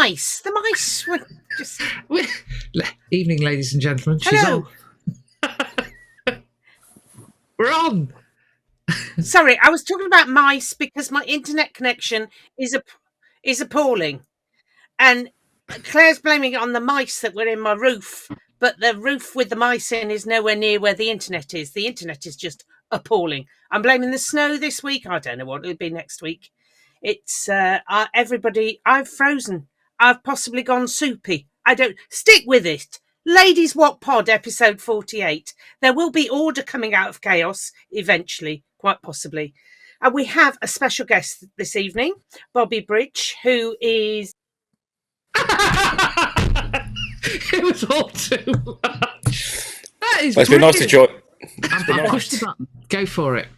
mice. The mice were just... Evening, ladies and gentlemen. Hello. We're on. Sorry, I was talking about mice because my internet connection is appalling. And Claire's blaming it on the mice that were in my roof. But the roof with the mice in is nowhere near where the internet is. The internet is just appalling. I'm blaming the snow this week. I don't know what it'll be next week. It's everybody. I've frozen. I've possibly gone soupy. I don't stick with it. Ladies Wot Pod episode 48. There will be order coming out of chaos eventually, quite possibly. And we have a special guest this evening, Bobby Bridge, who is... It was all too much. That is it's been nice to join. I'll push the button. Go for it.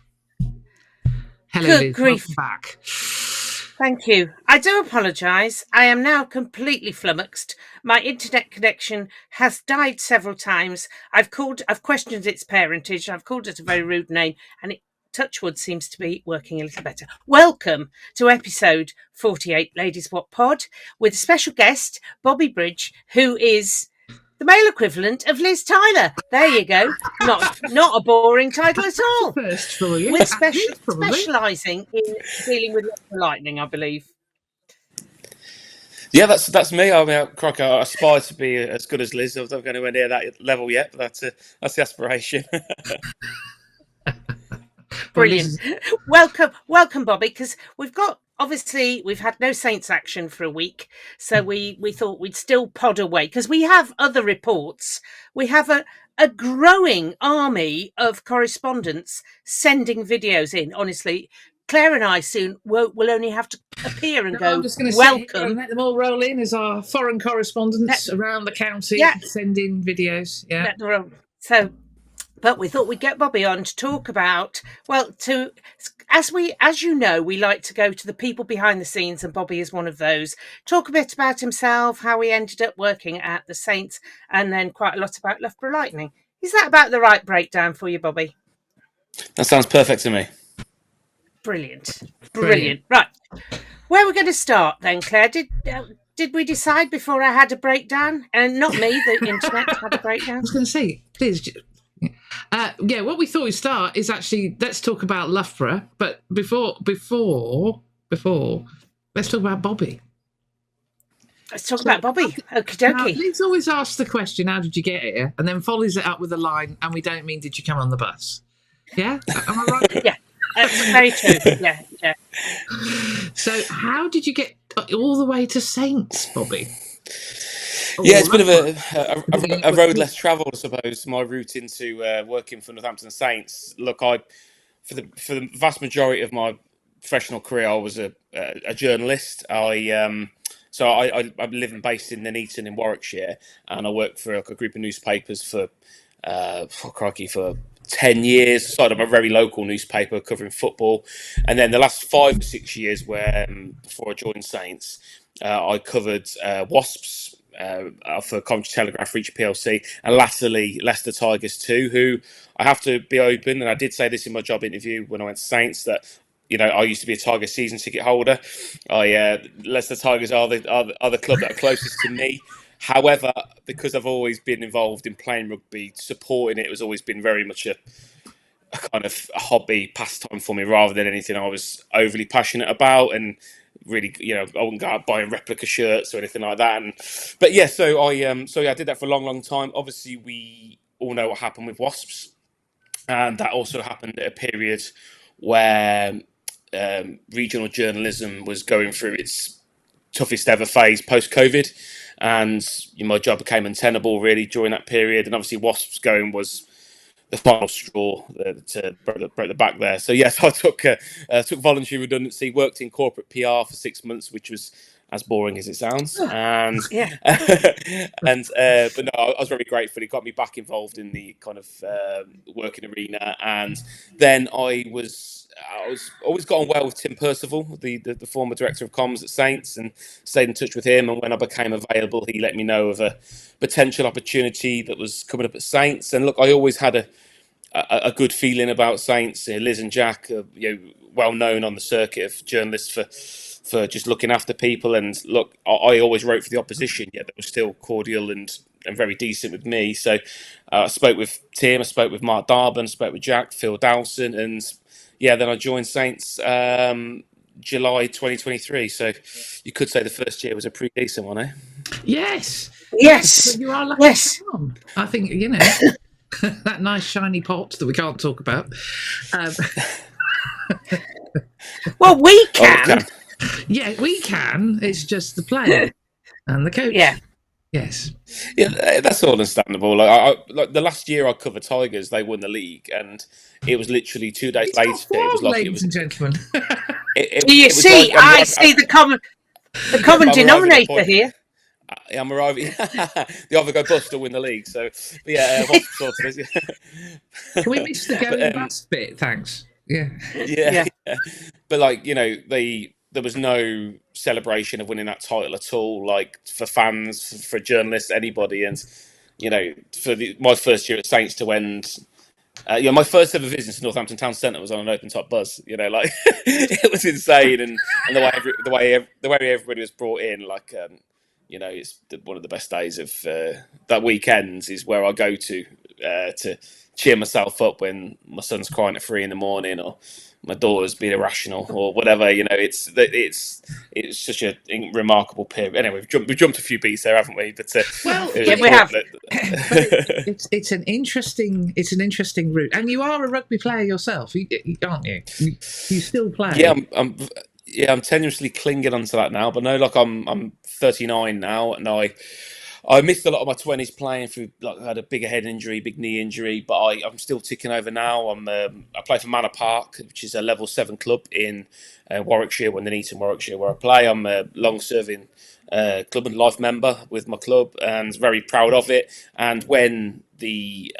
Hello, Good Liz. grief. Welcome back. Thank you. I do apologise. I am now completely flummoxed. My internet connection has died several times. I've questioned its parentage. I've called it a very rude name, and touchwood seems to be working a little better. Welcome to episode 48, Ladies Wot Pod, with a special guest, Bobby Bridge, who is the male equivalent of Liz Tyler. There you go. Not a boring title at all. First for you. We're specialising in dealing with Leicester Lightning, I believe. Yeah, that's me. I mean, Crocker, I aspire to be as good as Liz. I don't go anywhere near that level yet, but that's the aspiration. Brilliant. Welcome, Bobby, because we've had no Saints action for a week, so we thought we'd still pod away because we have other reports. We have a growing army of correspondents sending videos in. Honestly, Claire and I soon will only have to appear and go, I'm just going to welcome. And let them all roll in as our foreign correspondents around the county send in videos. Yeah. But we thought we'd get Bobby on to talk about, as you know, we like to go to the people behind the scenes, and Bobby is one of those. Talk a bit about himself, how he ended up working at the Saints, and then quite a lot about Loughborough Lightning. Is that about the right breakdown for you, Bobby? That sounds perfect to me. Brilliant. Right. Where are we going to start then, Claire? Did we decide before I had a breakdown? And not me, the internet had a breakdown. I was going to say, please... what we thought we'd start is actually let's talk about Loughborough, but before let's talk about Bobby. Let's talk about Bobby. Okie dokie. Liz always asks the question, "How did you get here?" and then follows it up with a line, "And we don't mean did you come on the bus?" Yeah, am I right? Yeah, that's very true. Yeah. So, how did you get all the way to Saints, Bobby? Yeah, it's a bit of a road less travelled, I suppose. My route into working for Northampton Saints. Look, for the vast majority of my professional career, I was a journalist. I live and based in Nuneaton in Warwickshire, and I worked for a group of newspapers for 10 years. Started a very local newspaper covering football, and then the last 5 or 6 years, before I joined Saints, I covered WASPs. For Coventry Telegraph, Reach PLC, and latterly Leicester Tigers too, who I have to be open, and I did say this in my job interview when I went to Saints, that I used to be a Tigers season ticket holder. Leicester Tigers are the club that are closest to me. However, because I've always been involved in playing rugby, supporting it has always been very much a kind of a hobby pastime for me, rather than anything I was overly passionate about. And really, I wouldn't go out buying replica shirts or anything like that. I did that for a long time. Obviously, we all know what happened with WASPs, and that also happened at a period where regional journalism was going through its toughest ever phase post-COVID, and my job became untenable really during that period. And obviously, WASPs going was the final straw to break the back there. So yes, I took voluntary redundancy, worked in corporate PR for 6 months, which was as boring as it sounds. And but no, I was very grateful. It got me back involved in the kind of working arena. And then I always got on well with Tim Percival, the former director of comms at Saints, and stayed in touch with him. And when I became available, he let me know of a potential opportunity that was coming up at Saints. And look, I always had a good feeling about Saints. Liz and Jack are well known on the circuit of journalists for just looking after people. And look, I always wrote for the opposition, yet they were still cordial and very decent with me. So I spoke with Tim, I spoke with Mark Darban, spoke with Jack, Phil Dowson, and yeah, then I joined Saints July 2023. So you could say the first year was a pretty decent one, eh? Yes. Yes. But you are lucky. Yes. I think, that nice shiny pot that we can't talk about. Well, we can. Yeah, we can. It's just the player and the coach. Yeah. Yes. Yeah, that's all understandable. Like the last year I covered Tigers, they won the league, and it was literally 2 days It's later. not form, It was like ladies and gentlemen. Do you see? I see the common denominator here. I'm arriving. The either go bust or win the league. So, but yeah, Can we miss the going bust bit? Thanks. Yeah. But there was no celebration of winning that title at all. Like for fans, for journalists, anybody, and my first year at Saints to end. My first ever visit to Northampton Town Centre was on an open top bus. It was insane, and the way everybody was brought in, it's one of the best days of that weekend is where I go to cheer myself up when my son's crying at 3 a.m. or my daughter's being irrational or whatever. It's such a remarkable period. Anyway, we've jumped a few beats there, haven't we? But we have. It's an interesting route, and you are a rugby player yourself, aren't you? You still play? Yeah, I'm tenuously clinging onto that now. But no, I'm 39 now, and I missed a lot of my 20s playing through. I had a big head injury, big knee injury, but I'm still ticking over now. I play for Manor Park, which is a level 7 club in Warwickshire, Nuneaton, Warwickshire, where I play. I'm a long-serving club and life member with my club, and very proud of it. And when the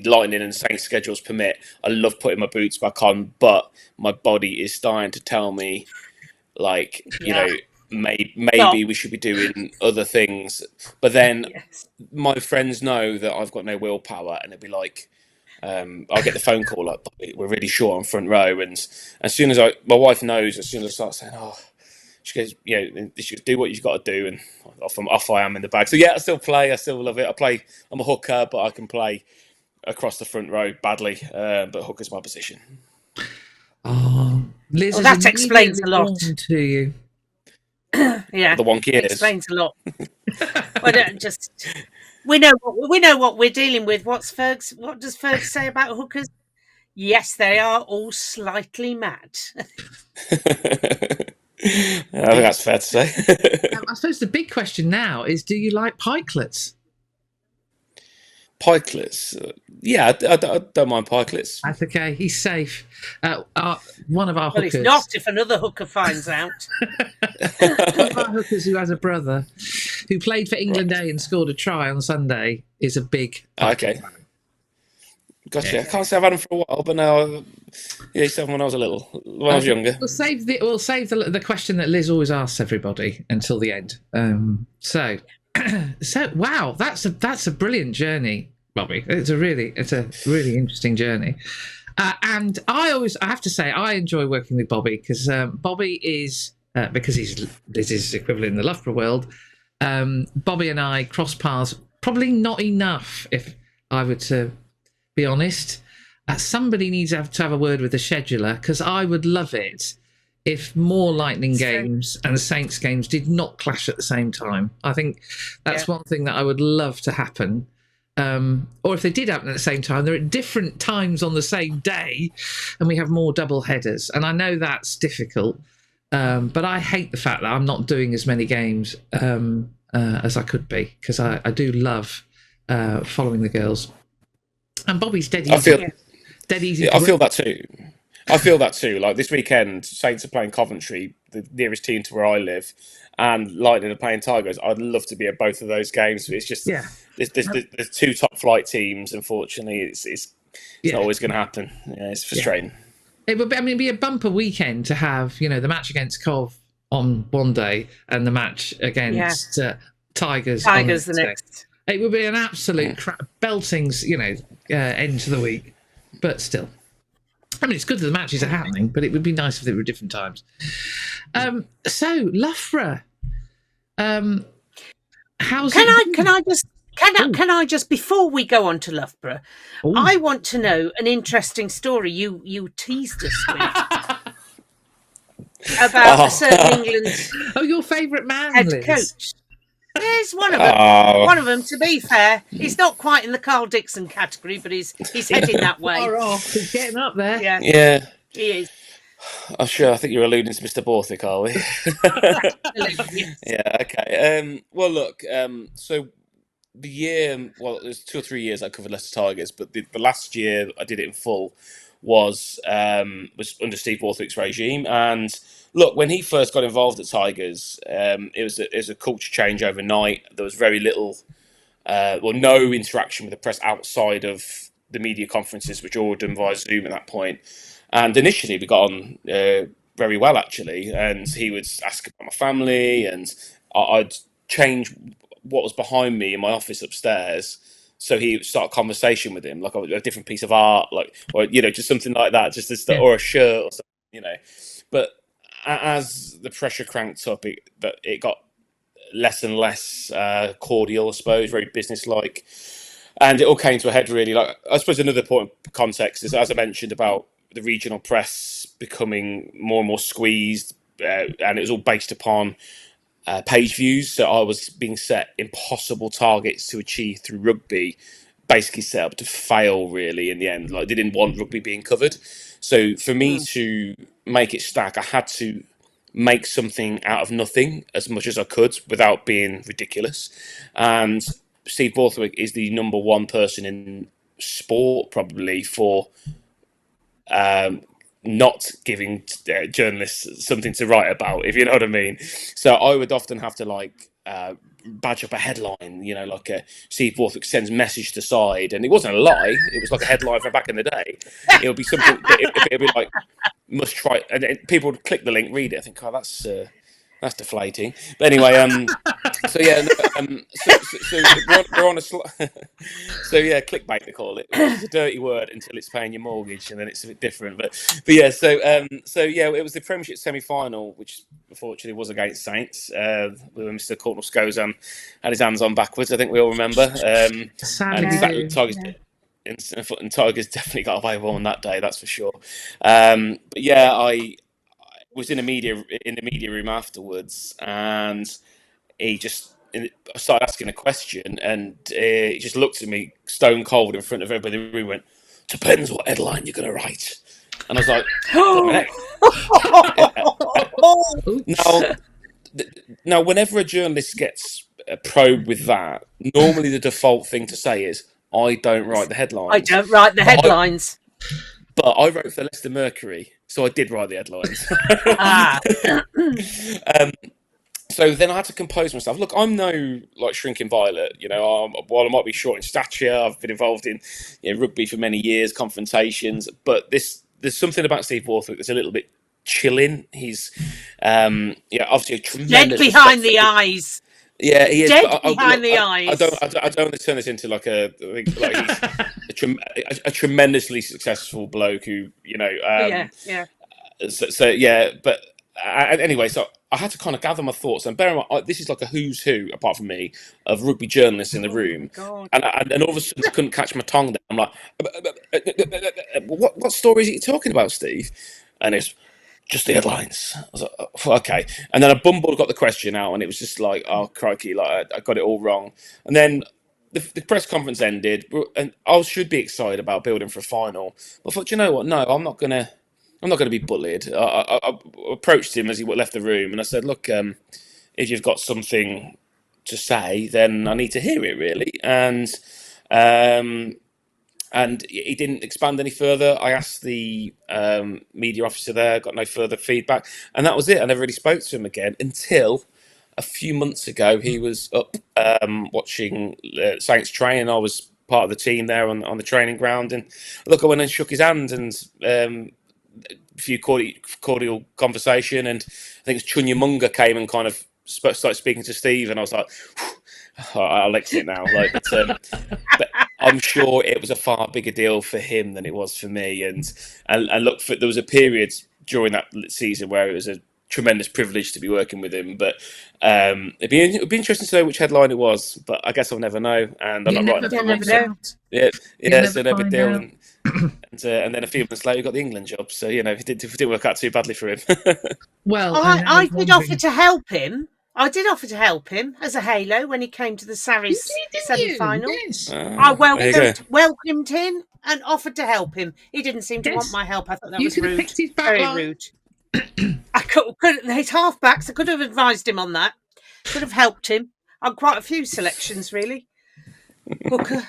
Lightning and Saints schedules permit, I love putting my boots back on, but my body is starting to tell me, maybe we should be doing other things. But then my friends know that I've got no willpower, and it'd be like, I'll get the phone call like, we're really short on front row, and as soon as my wife knows, as soon as I start saying, she goes, you should do what you've got to do, and off I am in the bag. So yeah, I still play, I still love it. I'm a hooker, but I can play across the front row badly, but hooker's my position. Oh, Liz, well, that explains a lot to you. Yeah, the wonky ears explains a lot. We know what we're dealing with. What does Ferg say about hookers? Yes, they are all slightly mad. I think that's fair to say. I suppose the big question now is: do you like pikelets? Pikelets, yeah, I don't mind pikelets. That's okay. He's safe. One of our hookers. Well, it's not if another hooker finds out. One of our hookers who has a brother who played for England A and scored a try on Sunday is a big. Okay. Gotcha. Yeah. I can't say I've had them for a while, but no, he used to have them when I was I was younger. We'll save the question that Liz always asks everybody until the end. So wow, that's a brilliant journey, Bobby. It's a really interesting journey, and I have to say I enjoy working with Bobby because Bobby is because this is equivalent in the Loughborough world. Bobby and I cross paths probably not enough, if I were to be honest. Somebody needs to have a word with the scheduler, because I would love it if more Lightning games and Saints games did not clash at the same time. I think that's one thing that I would love to happen. Or if they did happen at the same time, they're at different times on the same day and we have more double headers. And I know that's difficult, but I hate the fact that I'm not doing as many games as I could be, because I do love following the girls. And Bobby's dead easy. I feel that too. I feel that too. Like this weekend, Saints are playing Coventry, the nearest team to where I live, and Lightning are playing Tigers. I'd love to be at both of those games. But it's just there's two top flight teams. Unfortunately, it's not always going to happen. Yeah, it's frustrating. It would be, it'd be a bumper weekend to have, the match against Cov on one day and the match against Tigers on the next. It would be an absolute beltings, end to the week. But still. I mean, it's good that the matches are happening, but it would be nice if they were different times. So Loughborough, how's Can it? Can I just before we go on to Loughborough, Ooh. I want to know an interesting story you teased us with about a certain England your favourite man, head Liz. coach. There's one of them. One of them, to be fair, he's not quite in the Carl Dixon category, but he's heading that way. Far off. He's getting up there. Yeah. He is. Oh, sure. I think you're alluding to Mr. Borthwick, are we? Absolutely, yes. Yeah. Okay. Well, look. So the year, well, there's 2 or 3 years I covered Leicester Tigers, but the last year I did it in full was under Steve Borthwick's regime. And look, when he first got involved at Tigers, it was a culture change overnight. There was very little, no interaction with the press outside of the media conferences, which were all done via Zoom at that point. And initially, we got on very well, actually. And he would ask about my family, and I'd change what was behind me in my office upstairs. So he would start a conversation with him, like a different piece of art, like, or, just something like that, just or a shirt or something, But as the pressure cranked up, it got less and less cordial, I suppose, very businesslike. And it all came to a head, really. Like, I suppose another point of context is, as I mentioned, about the regional press becoming more and more squeezed, and it was all based upon page views. So I was being set impossible targets to achieve through rugby, basically set up to fail, really, in the end. Like, they didn't want rugby being covered. So for me to make it stack, I had to make something out of nothing as much as I could without being ridiculous. And Steve Borthwick is the number one person in sport, probably, for not giving journalists something to write about, if you know what I mean. So I would often have to badge up a headline, like Steve Borthwick sends message to side, and it wasn't a lie. It was like a headline from back in the day. It would be something. It'd be like, must try, and people would click the link, read it. I think, that's deflating. But anyway, so we're on a so clickbait they call it, which is a dirty word until it's paying your mortgage, and then it's a bit different. But yeah, it was the Premiership semi-final, which unfortunately was against Saints, where Mr. Courtnall Scozan had his hands on backwards. I think we all remember. And Tigers definitely got away with on that day, that's for sure. But yeah, I was in the media room afterwards, and he just started asking a question, and he just looked at me stone cold in front of everybody in the room, went, "Depends what headline you're going to write." And I was like, now, whenever a journalist gets probed with that, normally the default thing to say is, "I don't write the headlines." I don't write the headlines. But I wrote for Leicester Mercury, so I did write the headlines. So then I had to compose myself. Look, I'm no shrinking violet. While I might be short in stature, I've been involved in rugby for many years, confrontations. But there's something about Steve Borthwick that's a little bit chilling. He's obviously a tremendous dead behind the eyes. Yeah, he is. Dead behind the eyes. I don't want to turn this into he's a tremendously successful bloke who, But anyway, so I had to kind of gather my thoughts, and bear in mind, this is like a who's who, apart from me, of rugby journalists in the room. And all of a sudden I couldn't catch my tongue there. I'm like, what story are you talking about, Steve? And it's just the headlines. I was like, oh, okay. And then I got the question out, and it was just like, oh, crikey, I got it all wrong. And then the press conference ended, and I should be excited about building for a final. But I thought, you know what? No, I'm not gonna be bullied. I approached him as he left the room, and I said, look, if you've got something to say, then I need to hear it, really. And he didn't expand any further. I asked the media officer there, got no further feedback. And that was it. I never really spoke to him again until a few months ago. He was up watching Saints train. I was part of the team there on the training ground. And look, I went and shook his hand, and a few cordial conversation. And I think it was Chunya Munga came and kind of started speaking to Steve. And I was like, I'll exit now. I'm sure it was a far bigger deal for him than it was for me. And look, there was a period during that season where it was a tremendous privilege to be working with him. But it'd be interesting to know which headline it was. But I guess I'll never know. And I'm You not never writing find it. out. Yeah, never so no big find deal. out. And then a few months later, he got the England job. So it didn't work out too badly for him. Well, I did offer to help him. I did offer to help him as a halo when he came to the Saris semi-final. Yes. I welcomed him and offered to help him. He didn't seem to want my help. I thought that was could have rude. picked his back Very line. rude. I could his halfbacks. I could have advised him on that. Could have helped him on quite a few selections, really. Hooker,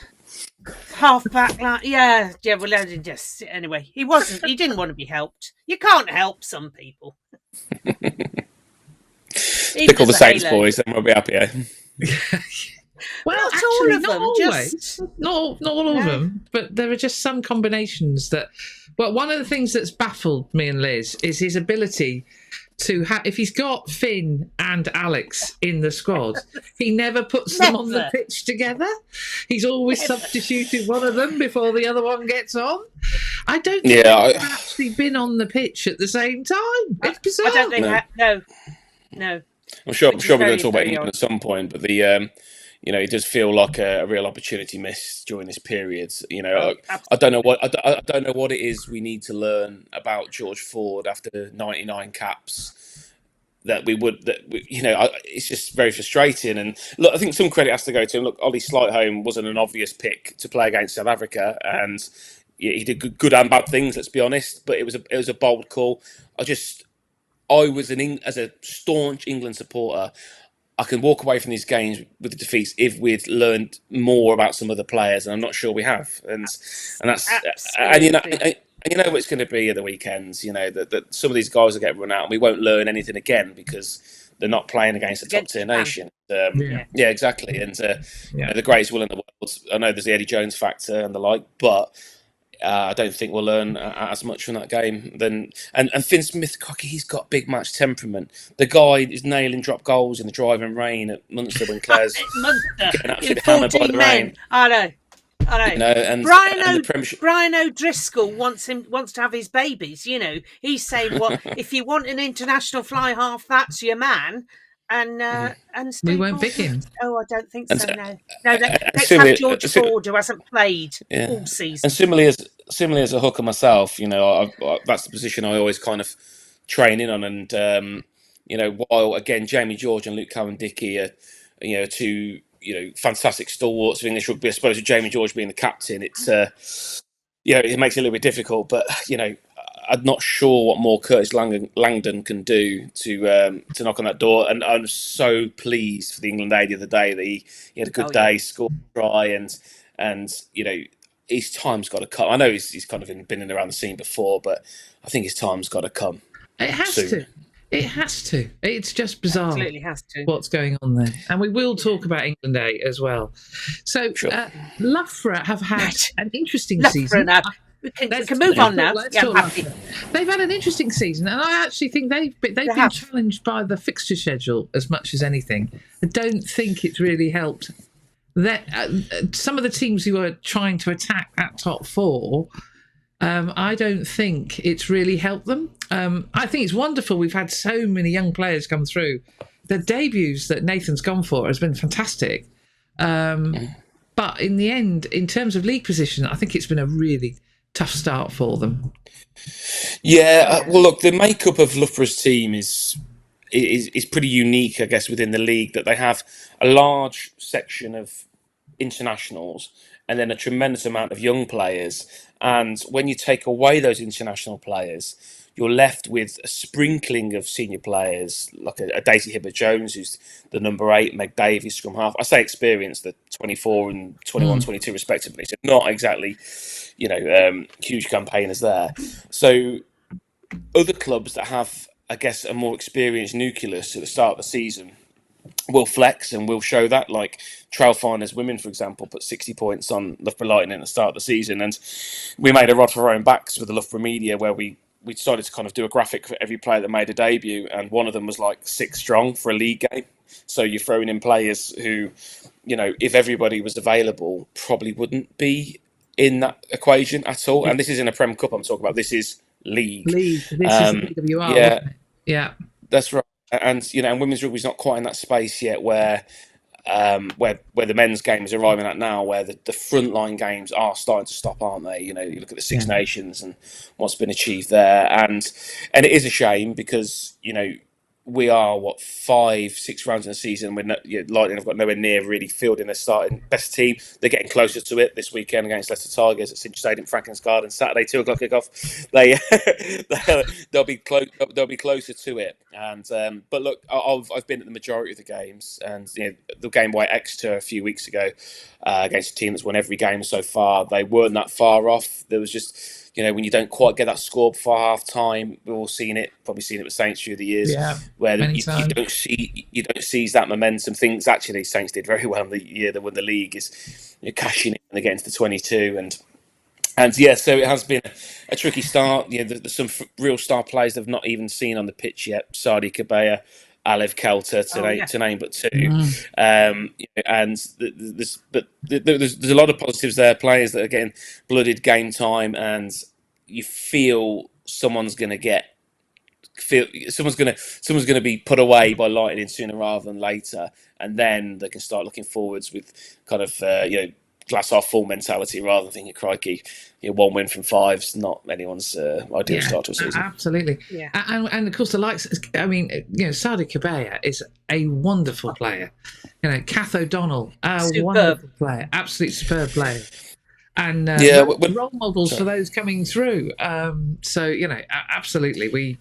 halfback, yeah. Well, just anyway, he wasn't. He didn't want to be helped. You can't help some people. Pick all the Saints boys, and we'll be happy. Well, not actually, all of not them. always. Not all of them, but there are just some combinations that. Well, one of the things that's baffled me and Liz is his ability to have. If he's got Finn and Alex in the squad, he never puts them on the pitch together. He's always substituted one of them before the other one gets on. I don't think they've actually been on the pitch at the same time. It's bizarre. I don't think no. I'm sure we're going to talk about England at some point, but it does feel like a real opportunity missed during this period. I don't know what it is we need to learn about George Ford after 99 caps. It's just very frustrating. And look, I think some credit has to go to him. Look, Ollie Slightholme wasn't an obvious pick to play against South Africa, and he did good and bad things. Let's be honest, but it was a bold call. I was as a staunch England supporter. I can walk away from these games with the defeats if we'd learned more about some of the players, and I'm not sure we have. And that's and you know what it's going to be at the weekends. That some of these guys will get run out, and we won't learn anything again because they're not playing against a top tier nation. Yeah, exactly. And the greatest will in the world. I know there's the Eddie Jones factor and the like, but. I don't think we'll learn as much from that game. And Finn Smith, he's got big match temperament. The guy is nailing drop goals in the driving rain at Munster when Claire's getting absolutely hammered by the rain. I know. And Brian O'Driscoll wants to have his babies. He's saying, "Well, if you want an international fly half, that's your man." And we won't pick him. Oh, I don't think so. No. Let's have George Ford, who hasn't played all season. And similarly as a hooker myself, that's the position I always kind of train in on. And while again Jamie George and Luke Cowan-Dickie are two fantastic stalwarts of English rugby, I suppose with Jamie George being the captain, it's it makes it a little bit difficult. But I'm not sure what more Curtis Langdon can do to knock on that door. And I'm so pleased for the England A the other day that he had a good day, scored a try, and his time's got to come. I know he's kind of been in around the scene before, but I think his time's got to come. It has to. It has to. It's just bizarre. Absolutely has to. What's going on there? And we will talk about England A as well. So Loughborough have had an interesting season. We can move on now. They've had an interesting season, and I actually think they've been challenged by the fixture schedule as much as anything. I don't think it's really helped. Some of the teams who are trying to attack that top four, I don't think it's really helped them. I think it's wonderful we've had so many young players come through. The debuts that Nathan's gone for has been fantastic. But in the end, in terms of league position, I think it's been a really tough start for them. Yeah, well, look, the makeup of Loughborough's team is pretty unique, I guess, within the league, that they have a large section of internationals and then a tremendous amount of young players. And when you take away those international players, you're left with a sprinkling of senior players, like a Daisy Hibbert-Jones, who's the number 8, Meg Davies, scrum half. I say experienced, the 24 and 21, 22 respectively. So not exactly, huge campaigners there. So other clubs that have, I guess, a more experienced nucleus at the start of the season will flex and will show that. Like Trailfinders Women, for example, put 60 points on Loughborough Lightning at the start of the season. And we made a rod for our own backs with the Loughborough media, where we we decided to kind of do a graphic for every player that made a debut, and one of them was like 6 strong for a league game. So you're throwing in players who, if everybody was available, probably wouldn't be in that equation at all. And this is in a Prem Cup I'm talking about. This is league. This is WR, yeah, wasn't it? Yeah, that's right. And and women's rugby's not quite in that space yet where the men's games are arriving at now, where the frontline games are starting to stop, aren't they? You look at the Six Nations and what's been achieved there, and it is a shame because we are 5-6 rounds in the season. Lightning have got nowhere near really fielding their starting best team. They're getting closer to it this weekend against Leicester Tigers at Cinch Stadium, Franklin's Garden, Saturday 2:00 kickoff. They'll be close. They'll be closer to it. And but look, I've been at the majority of the games, and the game by Exeter a few weeks ago against a team that's won every game so far. They weren't that far off. There was just when you don't quite get that score before half time, we've all probably seen it with Saints through the years, where you don't seize that momentum. Things actually Saints did very well in the year they won the league is cashing in and getting to the 22 and so it has been a tricky start. There's some real star players they've not even seen on the pitch yet. Sadi Kabea, Alev Kelter to name but two. And there's a lot of positives there. Players that are getting blooded game time, and you feel someone's going to be put away by Lightning sooner rather than later, and then they can start looking forwards with kind of glass half full mentality rather than thinking, crikey, 1 win from 5's not anyone's ideal start to a season. Absolutely. Yeah. And of course, the likes, Sadi Kabea is a wonderful player. Kath O'Donnell, wonderful player, absolutely superb player. And role models for those coming through. Absolutely. We,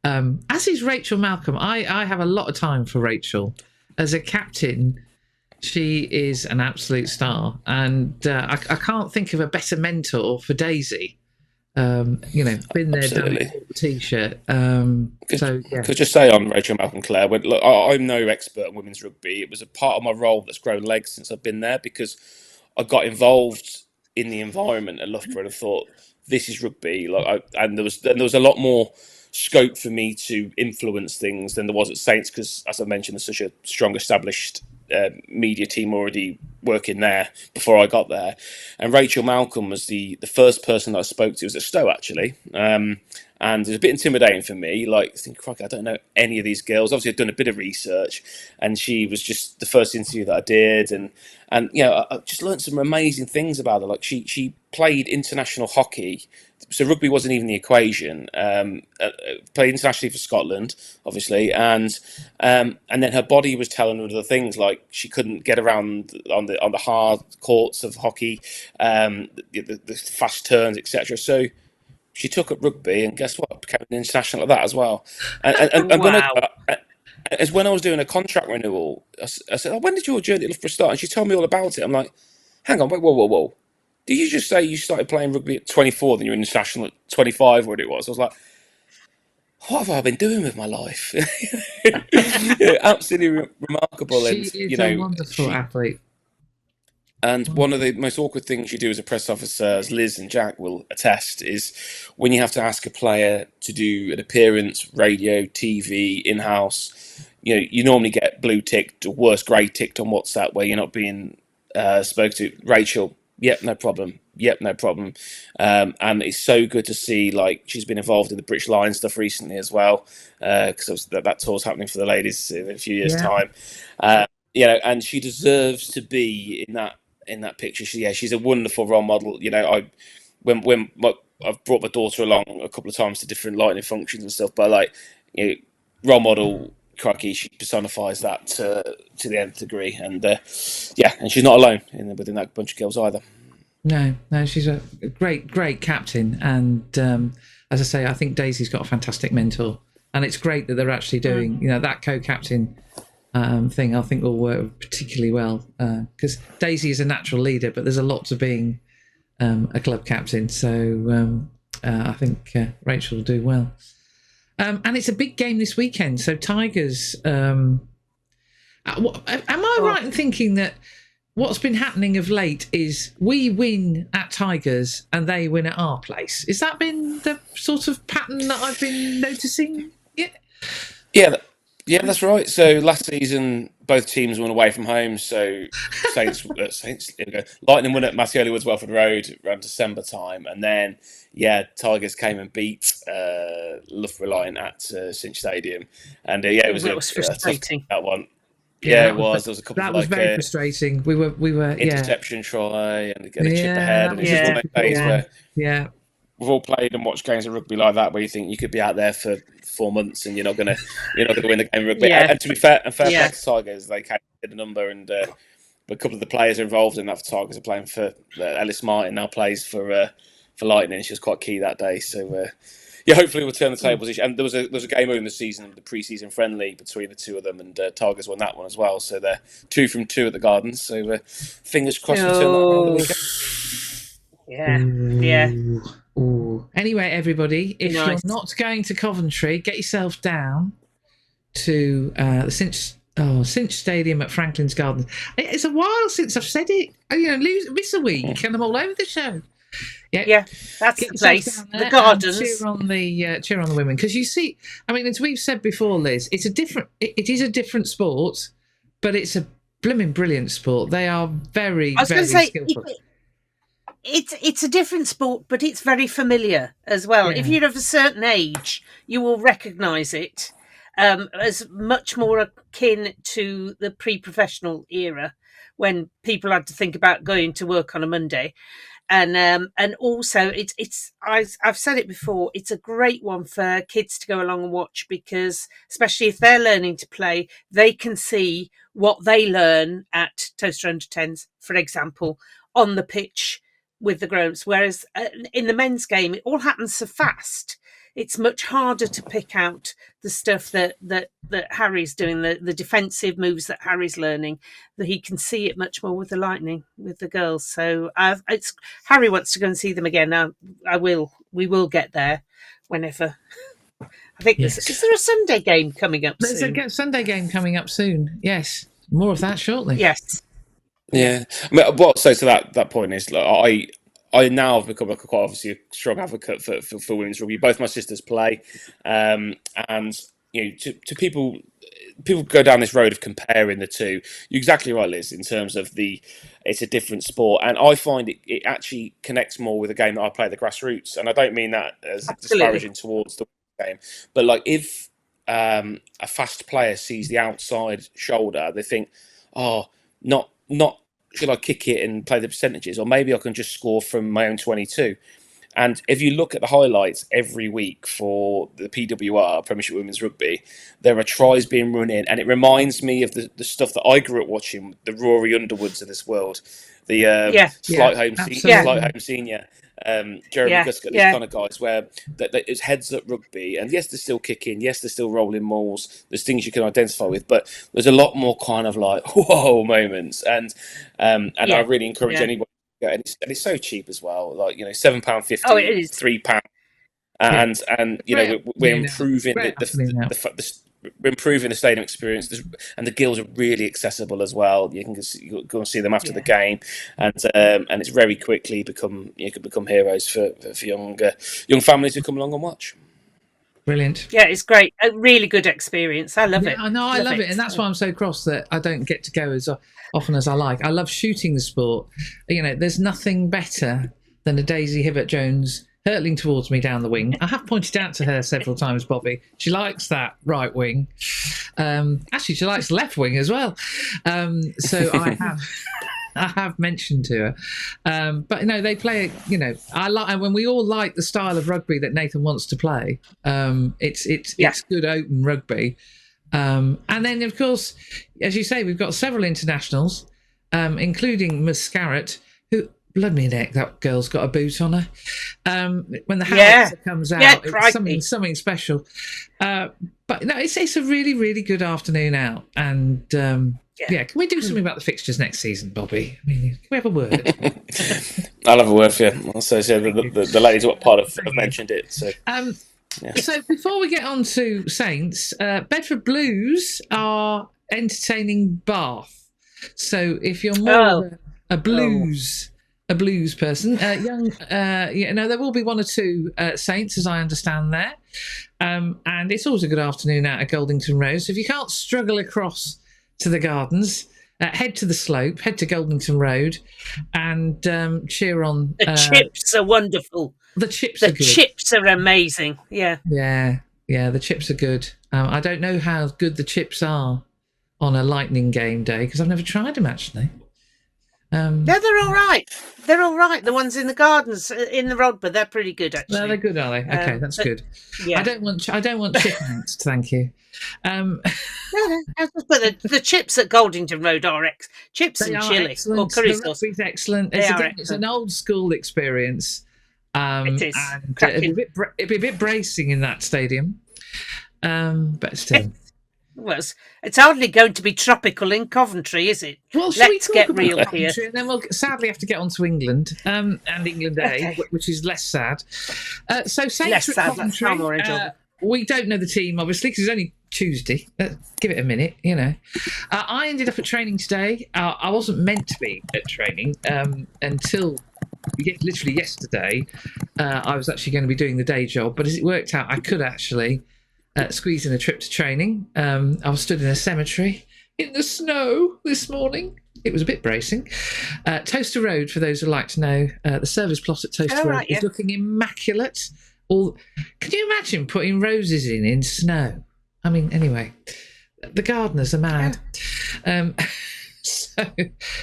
as is Rachel Malcolm, I have a lot of time for Rachel. As a captain, she is an absolute star, and I can't think of a better mentor for Daisy. Been there, done it, T-shirt. Could just say on Rachel Malcolm, Claire, I'm no expert in women's rugby. It was a part of my role that's grown legs since I've been there, because I got involved in the environment at Loughborough and thought, this is rugby. And there was a lot more scope for me to influence things than there was at Saints, because, as I mentioned, there's such a strong established media team already working there before I got there. And Rachel Malcolm was the first person that I spoke to. It was at Stowe, actually. And it was a bit intimidating for me, thinking, crikey, I don't know any of these girls. Obviously, I'd done a bit of research, and she was just the first interview that I did. And I just learned some amazing things about her. She played international hockey, so rugby wasn't even the equation. Played internationally for Scotland, obviously, and then her body was telling her other things, like she couldn't get around on the hard courts of hockey, the fast turns, etc. So she took up rugby, and guess what? Became an international at that as well. And when I was doing a contract renewal, I said, when did your journey at Loughborough start? And she told me all about it. I'm like, hang on, wait, whoa. Did you just say you started playing rugby at 24, then you were international at 25, what it was? I was like, what have I been doing with my life? Absolutely remarkable. She is a wonderful athlete. And one of the most awkward things you do as a press officer, as Liz and Jack will attest, is when you have to ask a player to do an appearance, radio, TV, in-house, you normally get blue ticked or worse, grey ticked on WhatsApp where you're not being spoken to. Rachel, yep, no problem. And it's so good to see, she's been involved in the British Lions stuff recently as well, because that tour's happening for the ladies in a few years' time. And she deserves to be in that picture. She's a wonderful role model. I've brought my daughter along a couple of times to different Lightning functions and stuff, but role model, crikey, she personifies that to the nth degree. And and she's not alone within that bunch of girls either. No, she's a great captain, and as I say, I think Daisy's got a fantastic mentor, and it's great that they're actually doing that co-captain thing. I think will work particularly well, because Daisy is a natural leader, but there's a lot to being a club captain. So I think Rachel will do well. And it's a big game this weekend. So Tigers. Am I right in thinking that what's been happening of late is we win at Tigers and they win at our place. Has that been the sort of pattern that I've been noticing? Yeah, that's right. So last season, both teams won away from home. So Saints, here we go. Lightning won at Mattioli Woods, Welford Road around December time, and then Tigers came and beat Loughborough Lightning at Cinch Stadium, and it was frustrating. That one. Yeah, it was. There was a couple that of was very frustrating. We were interception try and get a chip ahead, and it's just one of those days where we've all played and watched games of rugby like that, where you think you could be out there for 4 months and you're not gonna win the game of rugby. And to be fair, play to Tigers, they carried the number, and a couple of the players involved in that for Tigers are playing for Ellis Martin now plays for Lightning. She was quite key that day, so. Hopefully we'll turn the tables. And there was a game over in the season, the pre-season friendly between the two of them, and Tigers won that one as well. So they're 2 from 2 at the Gardens. So fingers crossed we turn that around the weekend. Yeah. Ooh. Anyway, everybody, if you're not going to Coventry, get yourself down to the Cinch Stadium at Franklin's Gardens. It's a while since I've said it. Miss a week, and I'm all over the show. Yeah, that's the place. The Gardens. Cheer on the women, because you see, I mean, as we've said before, Liz, it is a different sport, but it's a blooming brilliant sport. They are very, very skillful. It's a different sport, but it's very familiar as well. Yeah. If you're of a certain age, you will recognise it as much more akin to the pre-professional era, when people had to think about going to work on a Monday. And also I've said it before, it's a great one for kids to go along and watch, because especially if they're learning to play, they can see what they learn at Towcester Under 10s, for example, on the pitch with the grown-ups. Whereas in the men's game, it all happens so fast. It's much harder to pick out the stuff that Harry's doing, the defensive moves that Harry's learning, that he can see it much more with the Lightning, with the girls. So Harry wants to go and see them again. We will get there whenever. I think is there a Sunday game coming up soon? There's a Sunday game coming up soon. Yes, more of that shortly. Yes. Yeah. I mean, what so to that point is, like, I now have become quite obviously a strong advocate for women's rugby. Both my sisters play, and to people go down this road of comparing the two. You're exactly right, Liz, in terms of it's a different sport, and I find it actually connects more with the game that I play, the grassroots. And I don't mean that as disparaging towards the game, but like if a fast player sees the outside shoulder, they think, not. Should I kick it and play the percentages, or maybe I can just score from my own 22? And if you look at the highlights every week for the PWR, Premiership Women's Rugby, there are tries being run in, and it reminds me of the stuff that I grew up watching, the Rory Underwoods of this world, the Slight Home Senior, Jeremy Guscott, these kind of guys, where it's heads up rugby, and yes, they're still kicking, yes, they're still rolling mauls, there's things you can identify with, but there's a lot more kind of like whoa moments, and I really encourage anybody to go, and it's so cheap as well, like £7.50, £3, and we're improving we're improving the stadium experience, and the gills are really accessible as well. You can go and see them after the game, and it's very quickly become heroes for young families who come along and watch. Brilliant. Yeah, it's great. A really good experience. I love it. I know, I love it, and that's why I'm so cross that I don't get to go as often as I like. I love shooting the sport. There's nothing better than a Daisy Hibbert-Jones hurtling towards me down the wing. I have pointed out to her several times, Bobby, she likes that right wing. Actually, she likes left wing as well. So I have mentioned to her. But they play. I like, and when we all like the style of rugby that Nathan wants to play. It's good open rugby. And then, of course, as you say, we've got several internationals, including Miss Scarrett, who. Blood me neck, that girl's got a boot on her. When the howitzer comes out, it's something special. But no, it's a really, really good afternoon out. And can we do something about the fixtures next season, Bobby? I mean, can we have a word? I'll have a word for you. Also, the Ladies Wot Pod have mentioned it. So. So before we get on to Saints, Bedford Blues are entertaining Bath. So if you're more of a blues person, there will be one or two Saints, as I understand there. And it's always a good afternoon out at Goldington Road. So if you can't struggle across to the Gardens, head to the slope, head to Goldington Road, and cheer on. The chips are wonderful. The chips are good. The chips are amazing. Yeah. Yeah, the chips are good. I don't know how good the chips are on a Lightning game day because I've never tried them actually. No, they're all right. They're all right. The ones in the Gardens in the Rodber, they're pretty good actually. No, they're good, are they? Okay, that's good. Yeah. I don't want chickens, thank you. No, but the chips at Goldington Road are chips and chili excellent. or curry The sauce. rugby's excellent. It's an old school experience. It is. And it'd be a bit bracing in that stadium, but still. Well, it's hardly going to be tropical in Coventry, is it? Well, let's get real here. And then we'll sadly have to get on to England and England A, which is less sad. So Saints at Coventry. We don't know the team, obviously, because it's only Tuesday. Give it a minute, you know. I ended up at training today. I wasn't meant to be at training until literally yesterday. I was actually going to be doing the day job, but as it worked out, I could actually squeeze in a trip to training. I was stood in a cemetery in the snow this morning. It was a bit bracing. Towcester Road, for those who like to know, the service plot at Towcester Road is looking immaculate. Can you imagine putting roses in snow? I mean, anyway, the gardeners are mad. But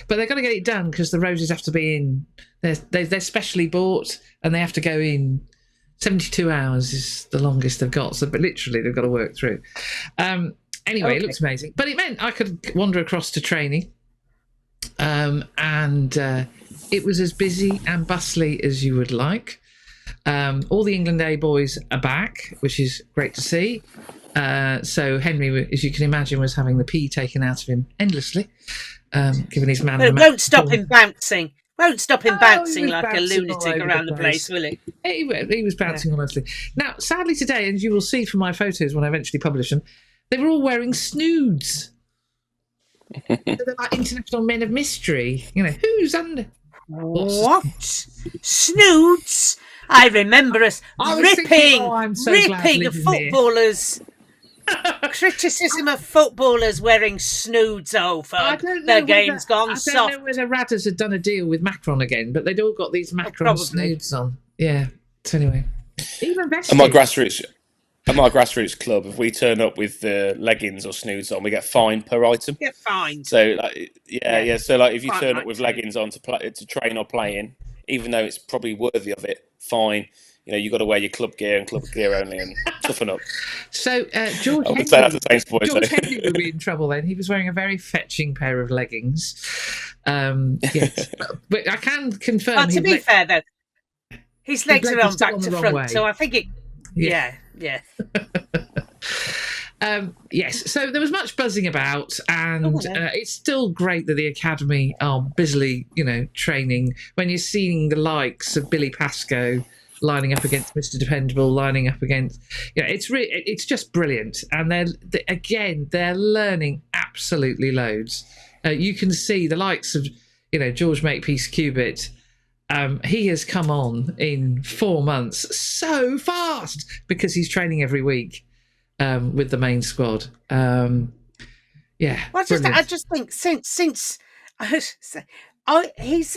they've got to get it done because the roses have to be in. They're specially bought and they have to go in. 72 hours is the longest they've got, but literally they've got to work through. Anyway, It looks amazing. But it meant I could wander across to training. And it was as busy and bustly as you would like. All the England A boys are back, which is great to see. So Henry, as you can imagine, was having the pee taken out of him endlessly, given his man. But it won't stop him bouncing. Won't stop him bouncing like a lunatic around the place, will it? He was bouncing all over the place. Now, sadly today, and you will see from my photos when I eventually publish them, they were all wearing snoods. So they're like international men of mystery. You know, who's under... What? Snoods? I remember us ripping footballers... Criticism of footballers wearing snoods over. Their game's gone soft. I don't know whether Radders had done a deal with Macron again, but they'd all got these Macron snoods on. Yeah. So anyway, even at my grassroots club, if we turn up with the leggings or snoods on, we get fined per item. Get fined. So So like if you turn up with leggings on to train or play in, even though it's probably worthy of it, fine. You know, you've got to wear your club gear and club gear only and toughen up. So George Henry would be in trouble then. He was wearing a very fetching pair of leggings. Yes. But I can confirm... to be fair, though, his legs are on back to front, way. So I think it... Yeah. Yes, so there was much buzzing about, and it's still great that the Academy are busily, training. When you're seeing the likes of Billy Pascoe lining up against Mr. Dependable, lining up against, it's just brilliant. And they're learning absolutely loads. You can see the likes of, George Makepeace Cubitt. He has come on in 4 months so fast because he's training every week with the main squad. I just think since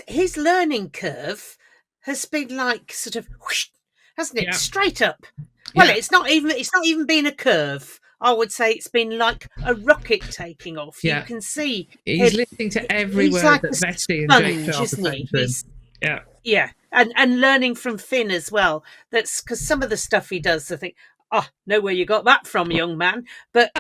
his learning curve has been like sort of whoosh, hasn't it? Yeah. Straight up. Well, it's not even been a curve. I would say it's been like a rocket taking off. Yeah. You can see he's listening to every word like that Vesty and Jake Sharp are saying to him. Yeah, and learning from Finn as well. That's because some of the stuff he does, I think, know where you got that from, young man. But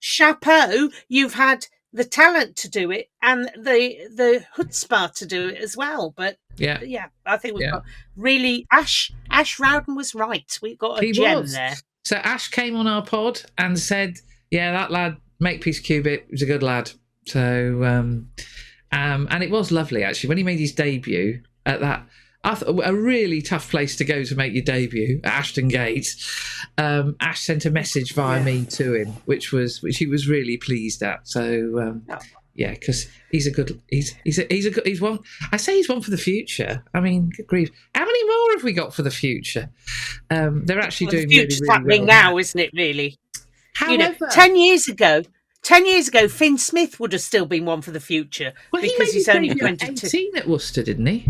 chapeau, you've had the talent to do it and the chutzpah to do it as well. But I think we've got really Ash Rowden was right. We've got a gem there. So Ash came on our pod and said, "Yeah, that lad Makepeace Cubitt was a good lad." So. And it was lovely, actually, when he made his debut at that. I thought a really tough place to go to make your debut at Ashton Gate. Ash sent a message via me to him, which he was really pleased at. So Yeah, because he's one. I say he's one for the future. I mean, good grief! How many more have we got for the future? They're actually doing the really, future's really happening well now, isn't it? Really, However, 10 years ago. 10 years ago, Finn Smith would have still been one for the future well, he because made he's his only debut at 22. 18 at Worcester, didn't he?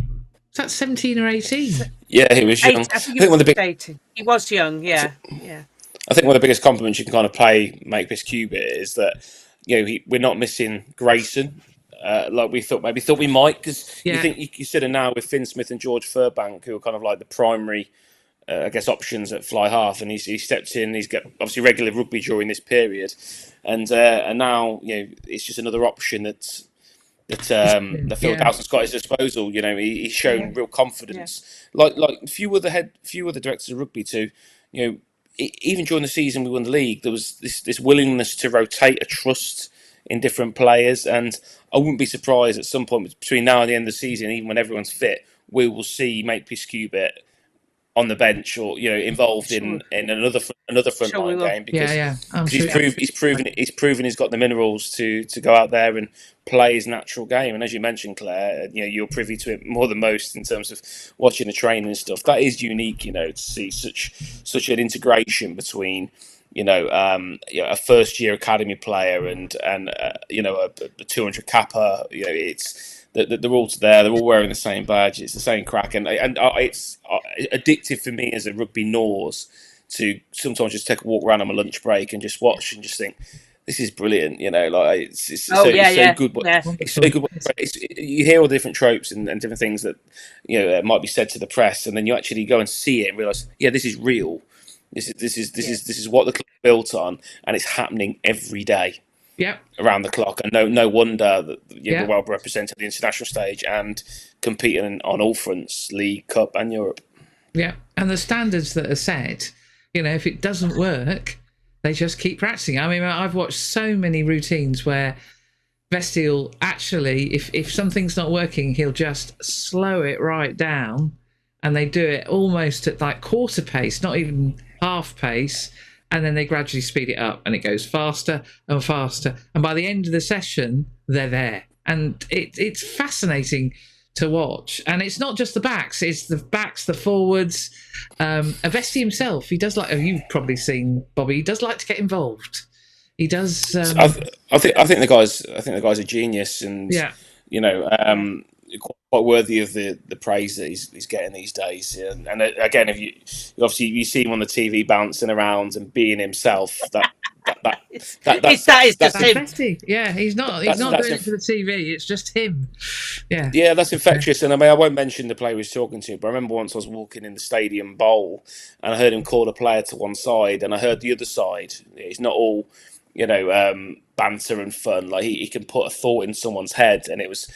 Was that 17 or 18? Yeah, he was young. I think one of the big. 18. He was young. Yeah. I think one of the biggest compliments you can kind of pay Makepeace Cubitt is that we're not missing Grayson. Like we thought we might, because you think you consider now with Finn Smith and George Furbank, who are kind of like the primary, I guess, options at fly half, and he stepped in. He's got obviously regular rugby during this period, and now it's just another option that Phil Dowson's got at his disposal. He's shown real confidence, like a few other directors of rugby too. Even during the season we won the league, there was this willingness to rotate a trust in different players, and I wouldn't be surprised at some point between now and the end of the season, even when everyone's fit, we will see Makepeace Cubitt on the bench or involved in another frontline game, because he's proven he's got the minerals to go out there and play his natural game. And as you mentioned, Claire, you're privy to it more than most in terms of watching the training and stuff. That is unique, to see such an integration between a first year academy player and a 200 kappa. It's the rules there. They're all wearing the same badge. It's the same crack, and it's addictive for me as a rugby nose to sometimes just take a walk around on my lunch break and just watch and just think, this is brilliant. It's so good. It's so good. You hear all the different tropes and different things that might be said to the press, and then you actually go and see it and realise, this is real. This is what the club built on, and it's happening every day. Yeah, around the clock, and no wonder that we're well represented at the international stage and competing on all fronts, League, Cup, and Europe. Yeah, and the standards that are set, if it doesn't work, they just keep practicing. I mean, I've watched so many routines where Vestiel actually, if something's not working, he'll just slow it right down, and they do it almost at like quarter pace, not even half pace. And then they gradually speed it up, and it goes faster and faster. And by the end of the session, they're there. And it's fascinating to watch. And it's not just the backs; it's the backs, the forwards. Avesti himself, he does you've probably seen Bobby. He does like to get involved. He does. I think the guy's a genius, and quite worthy of the praise that he's getting these days. And again, if you see him on the TV bouncing around and being himself, that's Vesti. Yeah, he's not doing it for the TV. It's just him. Yeah, that's infectious. And I mean, I won't mention the player he was talking to, but I remember once I was walking in the stadium bowl and I heard him call a player to one side, and I heard the other side. It's not all banter and fun. Like he can put a thought in someone's head, and it was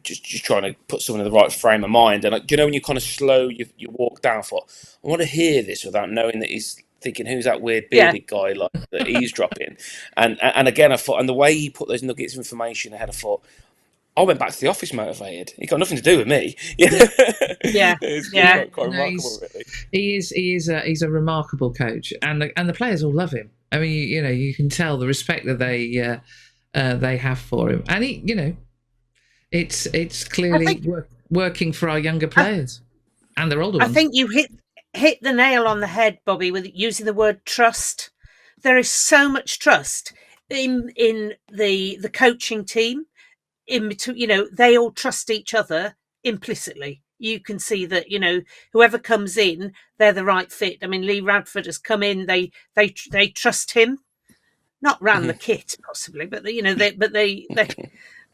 just trying to put someone in the right frame of mind. And when you kind of slow you walk down, I thought, I want to hear this without knowing that he's thinking, who's that weird bearded guy like that eavesdropping. And again, I thought, and the way he put those nuggets of information ahead, I thought, I went back to the office motivated. He got nothing to do with me. It's quite remarkable, really. He's a remarkable coach, and the players all love him. I mean, you can tell the respect that they have for him, and he, it's clearly working for our younger players and their older ones. I think you hit the nail on the head, Bobby, with using the word trust. There is so much trust in the coaching team. In between, they all trust each other implicitly. You can see that whoever comes in, they're the right fit. I mean, Lee Radford has come in. They trust him, not ran the kit possibly, but they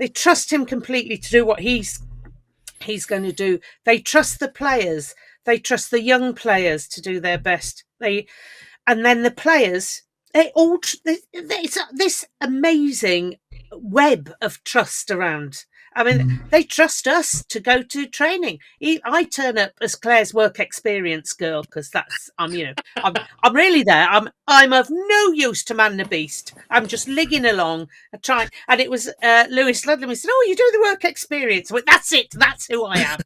trust him completely to do what he's going to do. They trust the players. They trust the young players to do their best. And then the players, it's this amazing web of trust around. I mean, they trust us to go to training. I turn up as Claire's work experience girl because I'm really there. I'm of no use to man the beast. I'm just ligging along, trying. And it was Lewis Ludlam who said, "Oh, you do the work experience." I went, "That's it. That's who I am."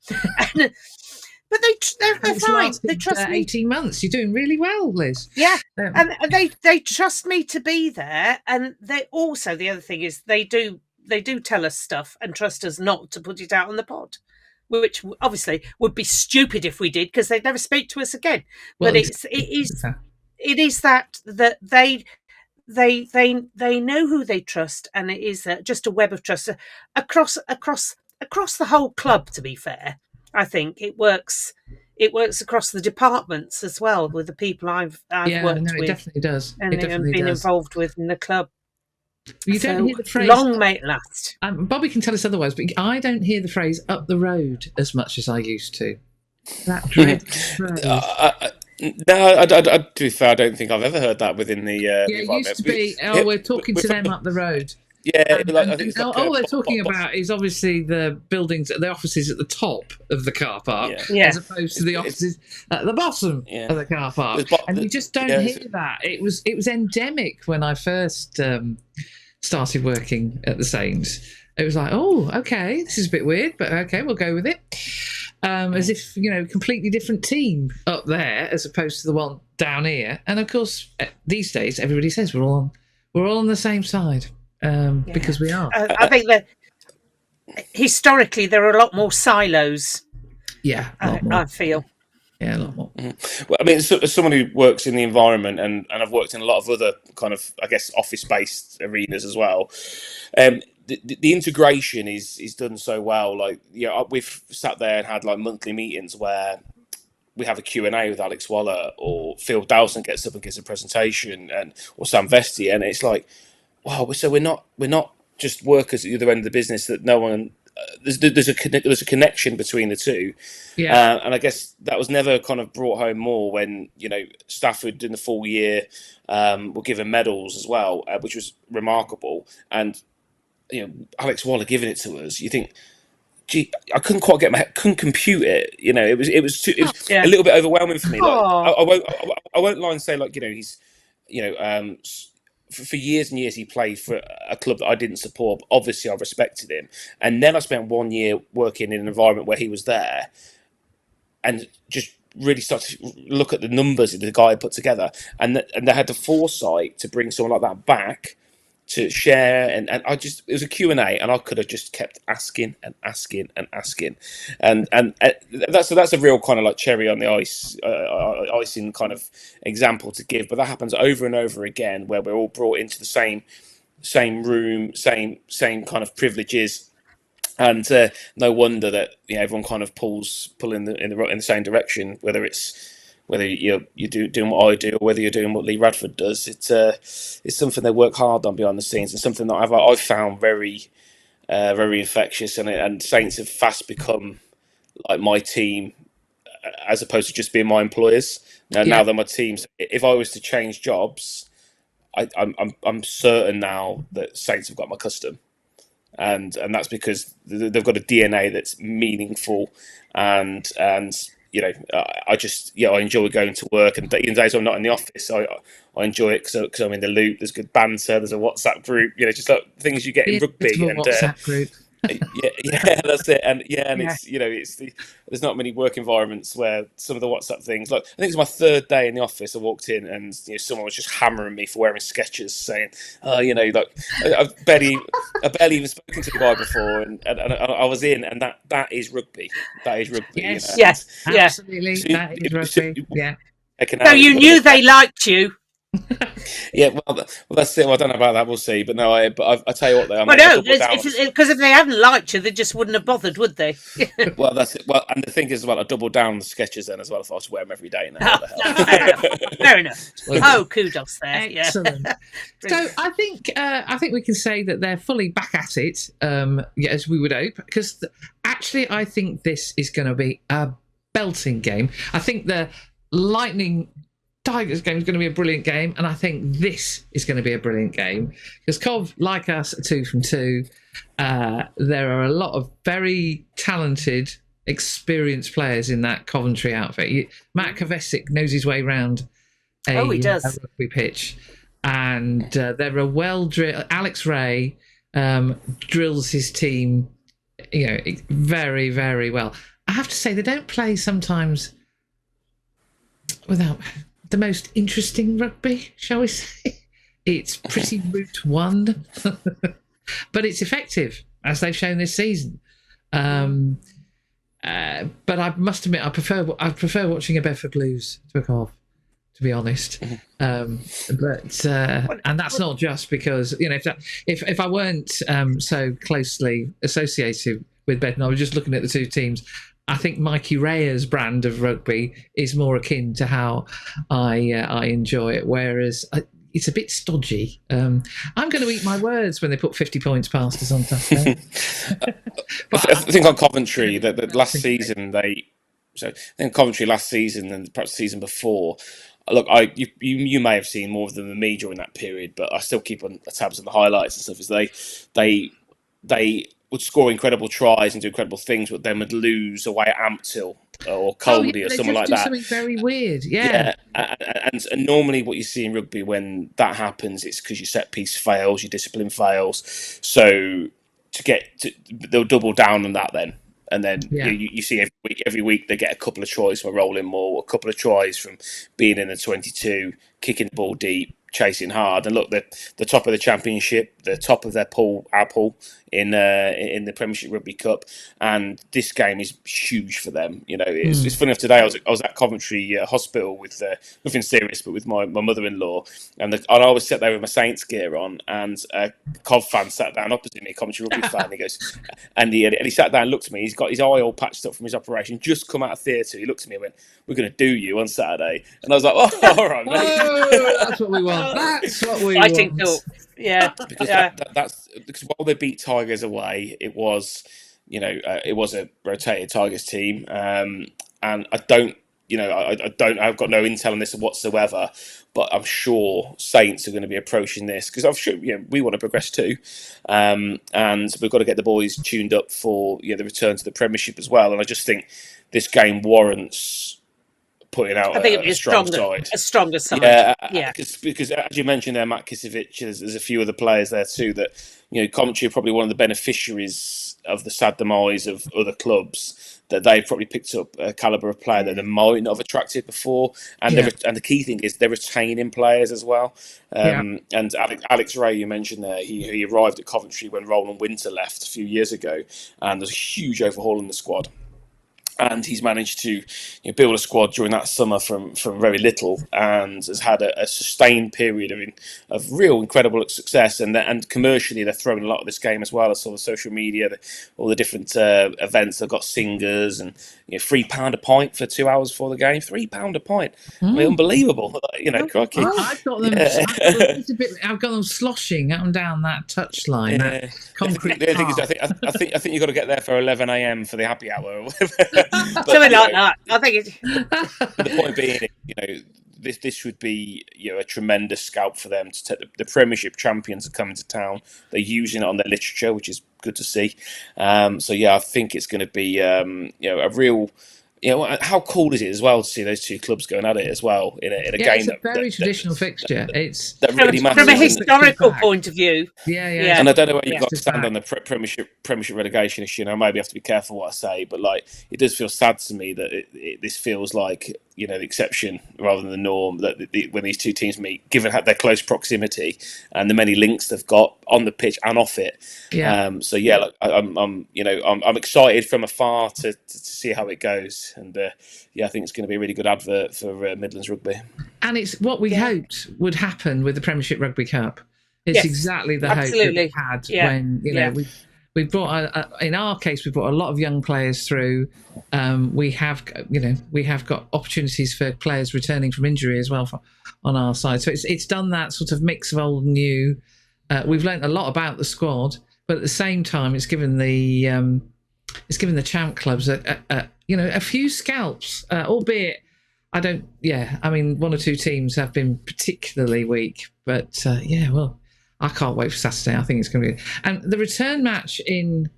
But they're fine. They trust me. 18 months. You're doing really well, Liz. Yeah. And they trust me to be there. And they also, the other thing is they do do tell us stuff and trust us not to put it out on the pod, which obviously would be stupid if we did, because they'd never speak to us again. Well, But it is that they know who they trust, and it is just a web of trust across the whole club. To be fair, I think it works. It works across the departments as well, with the people I've worked with. It definitely does. And been involved with in the club. You don't hear the phrase "long may it last." Bobby can tell us otherwise, but I don't hear the phrase "up the road" as much as I used to. That dreadful phrase. To be fair, I don't think I've ever heard that within the it used to be, we're talking to them up the road. Yeah, I think it's all they're talking about is obviously the buildings, the offices at the top of the car park, as opposed to the offices at the bottom of the car park. And you just don't hear that. It was endemic when I first started working at the Saints. It was like, oh, okay, this is a bit weird, but okay, we'll go with it. As if, completely different team up there as opposed to the one down here. And of course, these days, everybody says we're all on the same side. Because we are. I think that historically there are a lot more silos. Yeah, I feel. Yeah, a lot more. Mm-hmm. Well, I mean, as someone who works in the environment, and I've worked in a lot of other kind of, I guess, office-based arenas as well. The integration is done so well. Like, we've sat there and had like monthly meetings where we have a Q&A with Alex Waller, or Phil Dowson gets up and gives a presentation, or Sam Vesti, and it's like, wow, so we're not just workers at the other end of the business that no one. There's a connection between the two, and I guess that was never kind of brought home more when staff who had done the full year were given medals as well, which was remarkable. And Alex Waller giving it to us, you think, gee, I couldn't quite couldn't compute it. It was a little bit overwhelming for me. Like, I won't lie and say he's for years and years he played for a club that I didn't support. But obviously, I respected him, and then I spent 1 year working in an environment where he was there, and just really started to look at the numbers that the guy had put together, and they had the foresight to bring someone like that back to share, and it was a Q&A, and I could have just kept asking and asking and asking, and that's a real kind of like cherry on the icing kind of example to give, but that happens over and over again where we're all brought into the same room, same kind of privileges, and no wonder that everyone kind of pulling in the same direction, whether you're doing what I do or whether you're doing what Lee Radford does. It's something they work hard on behind the scenes, and something that I've found very, very infectious. And Saints have fast become like my team, as opposed to just being my employers. Now they're my teams. If I was to change jobs, I'm certain now that Saints have got my custom, and that's because they've got a DNA that's meaningful, and I enjoy going to work, and even days I'm not in the office, I enjoy it because I'm in the loop. There's good banter. There's a WhatsApp group. Just like things you get in rugby. And WhatsApp group. That's it. And it's there's not many work environments where some of the WhatsApp things. Like, I think it was my third day in the office. I walked in and someone was just hammering me for wearing Skechers, saying, I've barely even spoken to the guy before, and I was in, and that is rugby. That is rugby. Yes, yes, absolutely. That is rugby. Yeah. So you knew they liked you. Yeah, well, that's it. Well, I don't know about that. We'll see. But no, I tell you what, though. Because if they hadn't liked you, they just wouldn't have bothered, would they? Well, that's it. Well, and the thing is, I double down on the Skechers then as well. If I was to wear them every day now. Fair enough. Oh, kudos there. Excellent. So I think we can say that they're fully back at it, as we would hope, because actually I think this is going to be a belting game. I think the Lightning Tigers game is going to be a brilliant game, and I think this is going to be a brilliant game because Cov, like us, are 2 from 2. There are a lot of very talented, experienced players in that Coventry outfit. Matt Kovesic knows his way around a rugby pitch, and they're a well-drilled. Alex Ray drills his team, very, very well. I have to say they don't play sometimes without the most interesting rugby, shall we say? It's pretty route one. but it's effective, as they've shown this season. But I must admit, I prefer watching a Bedford Blues to a Cov, to be honest. And that's not just because, you know, if I weren't so closely associated with Bedford, I was just looking at the two teams. I think Mikey Raya's brand of rugby is more akin to how I enjoy it, whereas it's a bit stodgy. I'm going to eat my words when they put 50 points past us on Saturday. I think on Coventry, that last season Coventry last season and perhaps the season before. Look, you may have seen more of them than me during that period, but I still keep on tabs on the highlights and stuff. Is they would score incredible tries and do incredible things, but then would lose away at Ampthill or Coldy or something like that. Something very weird, yeah. And normally, what you see in rugby when that happens, it's because your set piece fails, your discipline fails. So they'll double down on that then. And then you see every week they get a couple of tries from rolling more, a couple of tries from being in the 22, kicking the ball deep, chasing hard. And look, the top of the championship, the top of their pool, our pool in the Premiership Rugby Cup, and this game is huge for them. You know, it's funny enough. Today I was at Coventry Hospital with nothing serious, but with my mother-in-law, and I was sat there with my Saints gear on, and a Cov fan sat down opposite me, a Coventry Rugby fan. He goes, and he sat down and looked at me. He's got his eye all patched up from his operation, just come out of theatre. He looked at me and went, "We're going to do you on Saturday," and I was like, "Oh, all right, mate." Oh, that's what we want. That's what we want. think so. Yeah, because that's because while they beat Tigers away, it was a rotated Tigers team, and I've got no intel on this whatsoever, but I'm sure Saints are going to be approaching this because I'm sure we want to progress too, and we've got to get the boys tuned up for the return to the Premiership as well. And I just think this game warrants putting out a stronger side. Yeah. Because as you mentioned there, Matt Kisovic, there's a few other players there too that Coventry are probably one of the beneficiaries of the sad demise of other clubs, that they've probably picked up a calibre of player that they might not have attracted before, and the key thing is they're retaining players as well. And Alex Ray, you mentioned there, he arrived at Coventry when Roland Winter left a few years ago, and there's a huge overhaul in the squad. And he's managed to build a squad during that summer from very little, and has had a sustained period of real incredible success. And commercially, they're throwing a lot of this game as well. I saw the social media, all the different events. They've got singers and £3 a pint for 2 hours before the game. £3 a pint, I mean, unbelievable. Crikey. I've got them. I've got them sloshing up and down that touchline, that concrete. The thing is, I think you've got to get there for 11 a.m. for the happy hour or whatever. Something like that. I think it's. The point being, this would be a tremendous scalp for them to take the Premiership champions are coming to town. They're using it on their literature, which is good to see. I think it's going to be a real. How cool is it as well to see those two clubs going at it as well in a game? It's a very traditional fixture. It's really from a historical point of view. Yeah. And I don't know where you've got to stand on the Premiership relegation issue. I maybe have to be careful what I say, but it does feel sad to me that this feels like the exception rather than the norm. That when these two teams meet, given their close proximity and the many links they've got on the pitch and off it. I'm excited from afar to see how it goes. And I think it's going to be a really good advert for Midlands Rugby. And it's what we hoped would happen with the Premiership Rugby Cup. It's exactly the hope that we had when we brought. In our case, we brought a lot of young players through. We have got opportunities for players returning from injury as well on our side. So it's done that sort of mix of old and new. We've learnt a lot about the squad, but at the same time, it's given the champ clubs a few scalps, albeit one or two teams have been particularly weak, but I can't wait for Saturday. I think it's going to be, and the return match in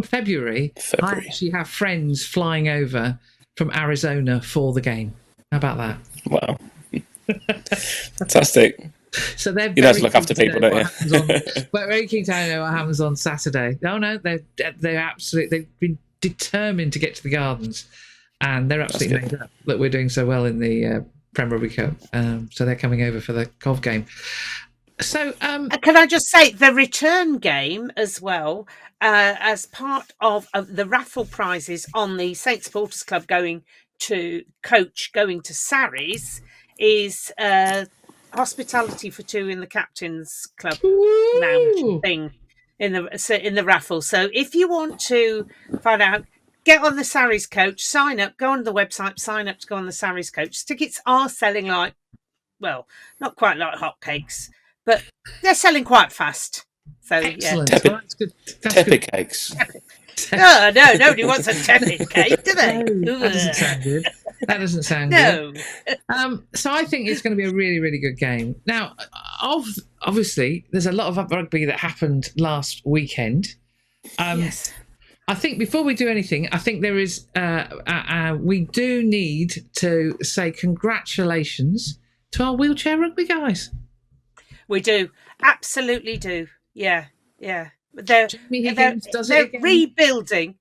February. I actually have friends flying over from Arizona for the game. How about that? Wow, fantastic. So they're you have to look after people, don't you? But very keen to know what happens on Saturday. No, they're absolutely. They've been determined to get to the Gardens, and they're absolutely made up that we're doing so well in the Premier Rugby Cup. So they're coming over for the Cov game. So, Can I just say the return game as well, as part of the raffle prizes on the Saints Supporters Club going to Sarries is hospitality for two in the Captain's Club lounge thing in the raffle. So if you want to find out, get on the Sarries coach, sign up, go on the website, sign up to go on the Sarries coach. Tickets are selling like, well, not quite like hotcakes, but they're selling quite fast. So excellent. yeah, Well, that's good. That's Tepid good. cakes. No, nobody wants a tepid cake, do they? No, that doesn't sound good. That doesn't sound No. good. So I think it's going to be a really, really good game. Now, obviously, there's a lot of rugby that happened last weekend. Yes. I think before we do anything, I think there is we do need to say congratulations to our wheelchair rugby guys. We do. Absolutely do. Yeah. They're rebuilding,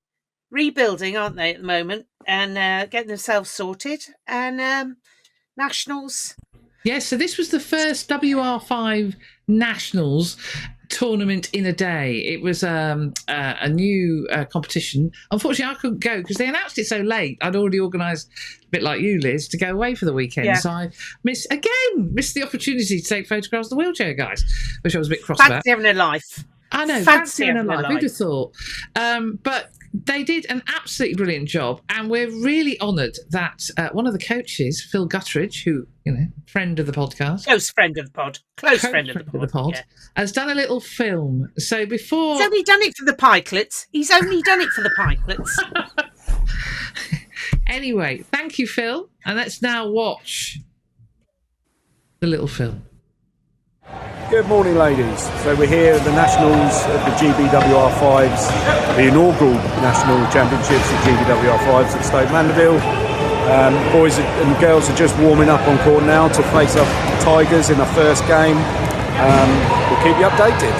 aren't they, at the moment, and getting themselves sorted. And Nationals. Yes, so this was the first WR5 Nationals tournament in a day. It was a new competition. Unfortunately, I couldn't go because they announced it so late. I'd already organised, a bit like you, Liz, to go away for the weekend. Yeah. So I missed the opportunity to take photographs of the wheelchair guys, which I was a bit cross about. Fancy having a life. I know, fancy having a life. Who'd have thought? But they did an absolutely brilliant job, and we're really honoured that one of the coaches, Phil Gutteridge, who, friend of the podcast, close friend of the pod, yeah, has done a little film. So before, he's only done it for the pikelets. Anyway, thank you, Phil, and let's now watch the little film. Good morning, ladies. So we're here at the Nationals at the GBWR5s, the inaugural National Championships at GBWR5s at Stoke Mandeville. Boys and girls are just warming up on court now to face off the Tigers in the first game. We'll keep you updated.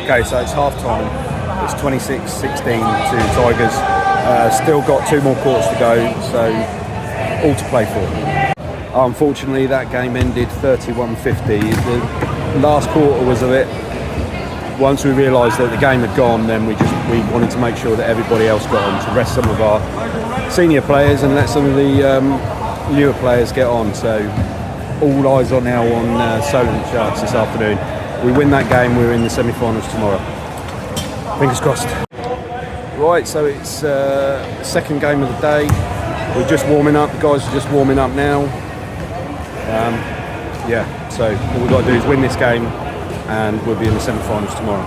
Okay, so it's half time. It's 26-16 to Tigers. Still got 2 more quarters to go, so all to play for. Unfortunately, that game ended 31-50. The last quarter was a bit. Once we realised that the game had gone, then we wanted to make sure that everybody else got on, to rest some of our senior players and let some of the newer players get on. So all eyes are now on Solent Sharks this afternoon. We win that game, we're in the semi-finals tomorrow. Fingers crossed. Right, so it's the second game of the day. We're just warming up. The guys are just warming up now. So all we've got to do is win this game and we'll be in the semi-finals tomorrow.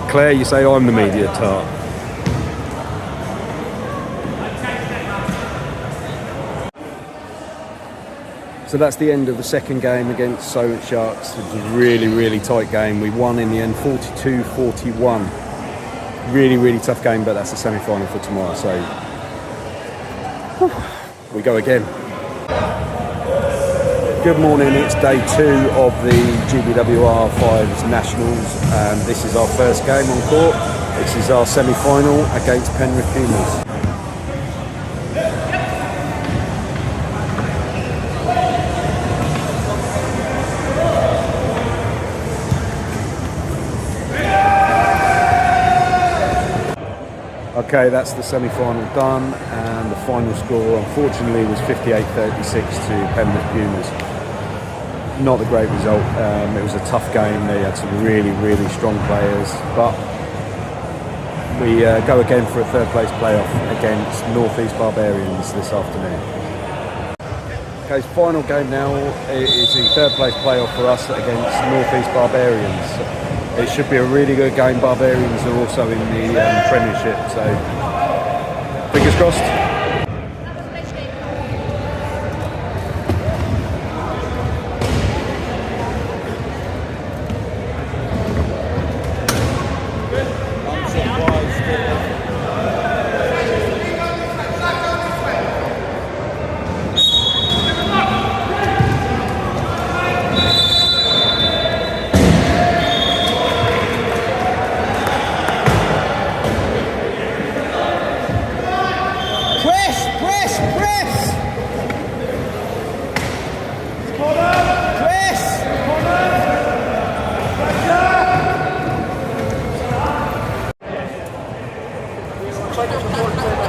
Claire, you say I'm the media tart. So that's the end of the second game against Solent Sharks. It was a really, really tight game. We won in the end 42-41. Really, really tough game, but that's the semi-final for tomorrow. So we go again. Good morning, it's day 2 of the WR5s Nationals, and this is our first game on court. This is our semi-final against Penrith Pumas. Okay, that's the semi-final done, and the final score unfortunately was 58-36 to Penrith Pumas. Not a great result. It was a tough game. They had some really, really strong players, but we go again for a third place playoff against North East Barbarians this afternoon. Okay, final game now is the third place playoff for us against North East Barbarians. It should be a really good game. Barbarians are also in the Premiership, so fingers crossed.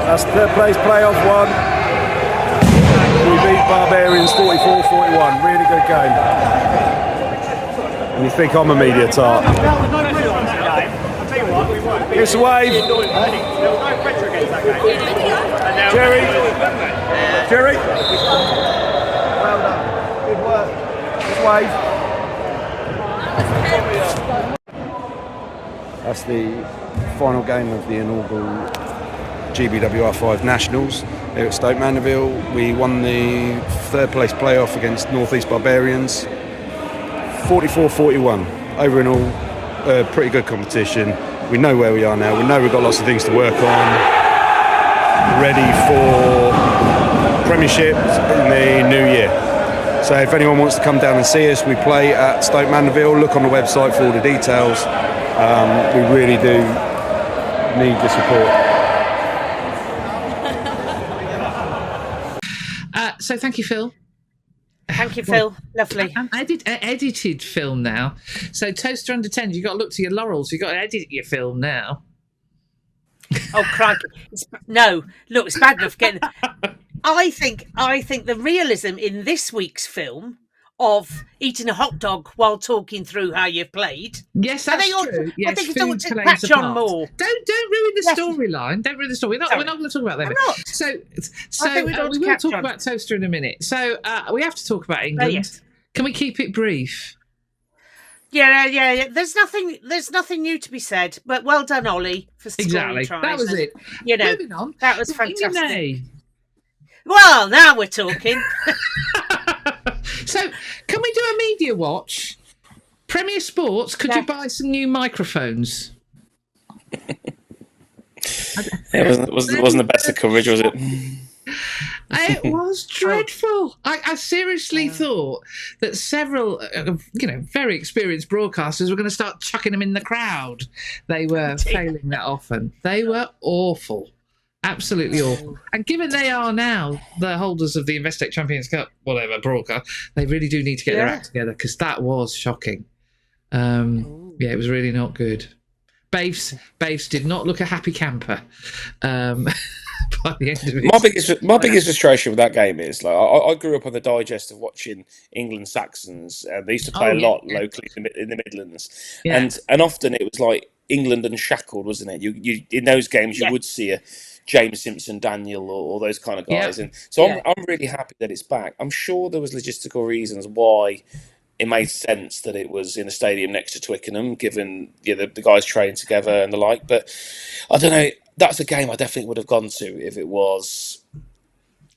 That's third place playoff one. We beat Barbarians 44-41. Really good game. And you think I'm a media tart? It's a wave. Jerry. Jerry. Well done. Good work. It's wave. That's the final game of the inaugural GBWR5 Nationals here at Stoke Mandeville. We won the third place playoff against North East Barbarians 44-41. Over in all, pretty good competition. We know where we are now. We know we've got lots of things to work on. Ready for Premiership in the new year. So if anyone wants to come down and see us, we play at Stoke Mandeville. Look on the website for all the details. We really do need the support. So thank you, Phil. Thank you, Phil. Lovely. Edited film now. So Towcester Under 10, you've got to look to your laurels. You've got to edit your film now. Oh, crikey. No, look, it's bad enough getting... I think the realism in this week's film of eating a hot dog while talking through how you've played. Yes, that's true. Yes, I think food it's ought to plays catch a on part. more. Don't ruin the storyline. Don't ruin the story. We're not going to talk about that. So we will talk about Towcester in a minute. So we have to talk about England. Yes. Can we keep it brief? Yeah. There's nothing new to be said. But well done, Ollie, for scoring Exactly. tries. That was it. Moving on. That was fantastic. Yay. Well, now we're talking. So, can we do a media watch? Premier Sports, could you buy some new microphones? It wasn't the best of coverage, was it? It was dreadful. I seriously thought that several, very experienced broadcasters were going to start chucking them in the crowd. They were failing that often. They were awful. Absolutely awful. And given they are now the holders of the Investec Champions Cup, whatever, broadcast, they really do need to get their act together, because that was shocking. It was really not good. Baves did not look a happy camper by the end of it. My biggest frustration with that game is, like, I grew up on the digest of watching England Saxons. They used to play a lot locally in the Midlands, and often it was like England Unshackled, wasn't it? You in those games you would see a James Simpson, Daniel, or those kind of guys, and so I'm really happy that it's back. I'm sure there was logistical reasons why it made sense that it was in a stadium next to Twickenham, given the guys trained together and the like. But I don't know. That's a game I definitely would have gone to if it was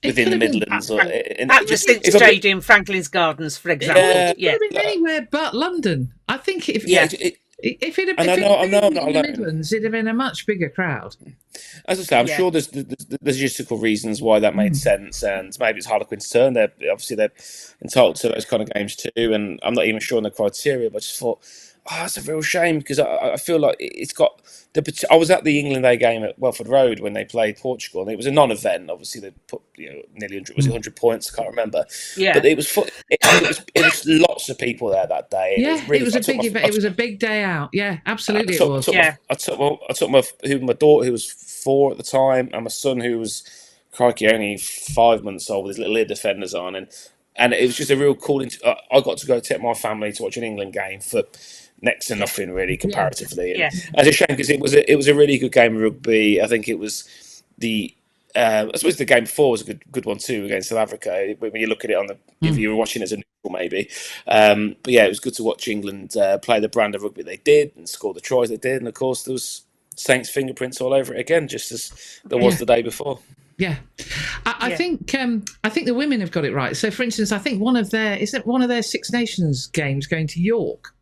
within the could have been Midlands. At the Cinch Stadium, Franklin's Gardens, for example. Yeah, It could have been anywhere but London. I think if it had been in the Midlands, it'd have been a much bigger crowd. As I say, I'm sure there's logistical reasons why that made sense, and maybe it's Harlequin's turn. They're entitled to those kind of games too, and I'm not even sure on the criteria. But I just thought, it's a real shame because I feel like it's got the. I was at the England A game at Welford Road when they played Portugal, and it was a non-event. Obviously, they put nearly 100. Was it 100 points? I can't remember. Yeah, but it was lots of people there that day. It was a big event. It was a big day out. Yeah, absolutely, it was. I took my daughter, who was 4 at the time, and my son, who was only 5 months old, with his little ear defenders on, and it was just a real cool. I got to go take my family to watch an England game for next to nothing, really, comparatively. And it's a shame because it was a really good game of rugby. I think it was I suppose the game before was a good one too against South Africa. When you look at it if you were watching it as a neutral, maybe. But yeah, it was good to watch England play the brand of rugby they did and score the tries they did. And of course, there was Saints fingerprints all over it again, just as there was the day before. Yeah, I think the women have got it right. So, for instance, I think one of their Six Nations games going to York.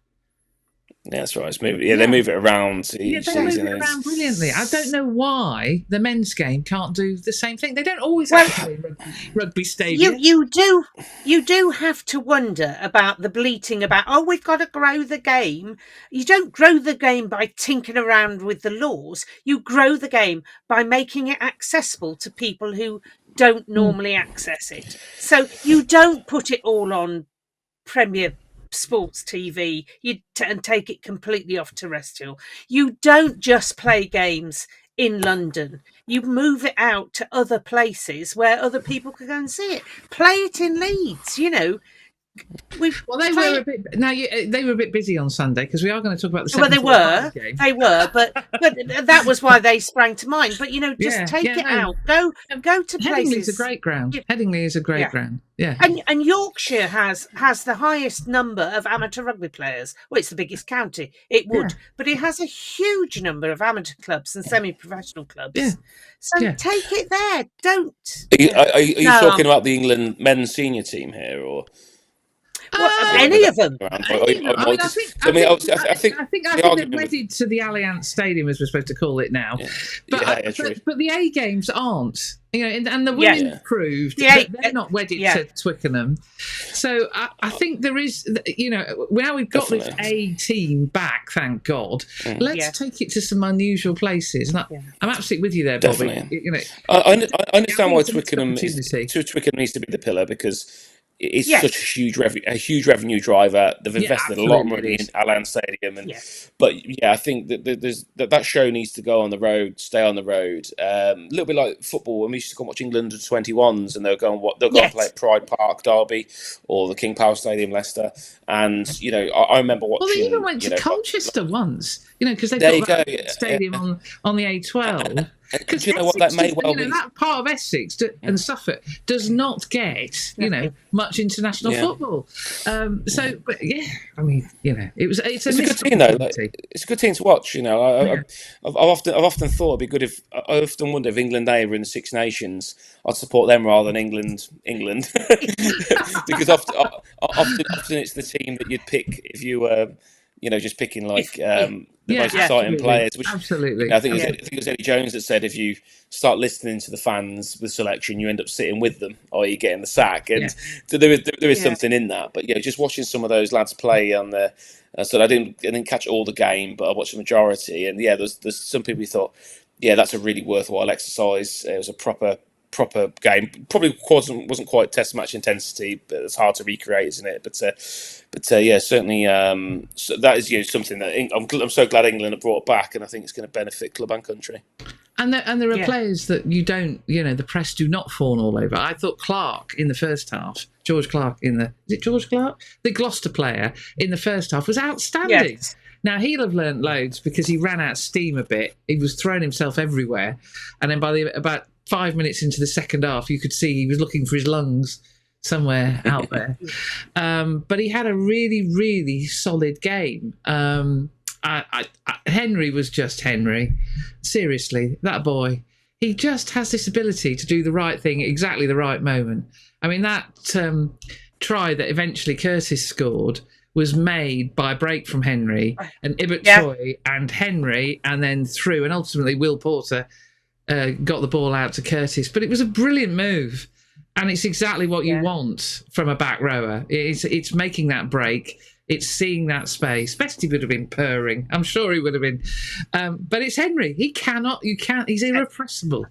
Yeah, that's right. They move it around each season. They move it around brilliantly. I don't know why the men's game can't do the same thing. They don't always have to play rugby stadium. You do have to wonder about the bleating about, we've got to grow the game. You don't grow the game by tinkering around with the laws. You grow the game by making it accessible to people who don't normally access it. So you don't put it all on Premier Sports TV and take it completely off terrestrial. You don't just play games in London. You move it out to other places where other people can go and see it. Play it in Leeds, They were a bit busy on Sunday because we are going to talk about the. Well, they were, but that was why they sprang to mind. But take it out, go to places. Headingley is a great ground. Headingley is a great ground. Yeah, and Yorkshire has the highest number of amateur rugby players. Well, it's the biggest county. It would, but it has a huge number of amateur clubs and semi-professional clubs. Yeah. So take it there. Don't. Are you talking about the England men's senior team here, or? Any of them. I think they're wedded to the Allianz Stadium, as we're supposed to call it now. Yeah. But the A games aren't. And the women proved that they're not wedded to Twickenham. So I think there is, now we've got this A team back, thank God. Let's take it to some unusual places. And I'm absolutely with you there, Bobby. Definitely. I understand why Twickenham needs to be the pillar, because it's such a huge revenue driver. They've invested a lot of money in Allianz Stadium, but I think that that show needs to go on the road, stay on the road. A little bit like football when we used to go and watch England under 21s, and they'll go and play at Pride Park, Derby, or the King Power Stadium, Leicester. And I remember watching. Well, they even went to Colchester once, because they've got that stadium on the A12. Because you know what, that may well be that part of Essex and Suffolk does not get much international football. It's a good team though. It's a good team to watch. I've often thought it'd be good if I often wonder if England A were in the Six Nations, I'd support them rather than England, because often it's the team that you'd pick if you were. Just picking the most exciting players. Which, absolutely. I think it was Eddie Jones that said if you start listening to the fans with selection, you end up sitting with them, or you getting the sack. And so there is something in that. But just watching some of those lads play on the. So I didn't catch all the game, but I watched the majority. And there's some people who thought, that's a really worthwhile exercise. It was a proper game. Probably wasn't quite test match intensity, but it's hard to recreate, isn't it? But certainly so that is something that I'm so glad England have brought back, and I think it's going to benefit club and country. And there are players that you don't, the press do not fawn all over. I thought Clark in the first half, George Clark the Gloucester player in the first half was outstanding. Yes. Now, he'll have learnt loads because he ran out of steam a bit. He was throwing himself everywhere, and then by about 5 minutes into the second half, you could see he was looking for his lungs somewhere out there. But he had a really, really solid game. Henry was just Henry. Seriously, that boy. he just has this ability to do the right thing at exactly the right moment. I mean, that try that eventually Curtis scored was made by a break from Henry and Ibert Choi and Henry, and then through, and ultimately Will Porter got the ball out to Curtis. But it was a brilliant move, and it's exactly what you want from a back rower. It's making that break. It's seeing that space. Best he would have been purring. I'm sure he would have been. But it's Henry. He's irrepressible.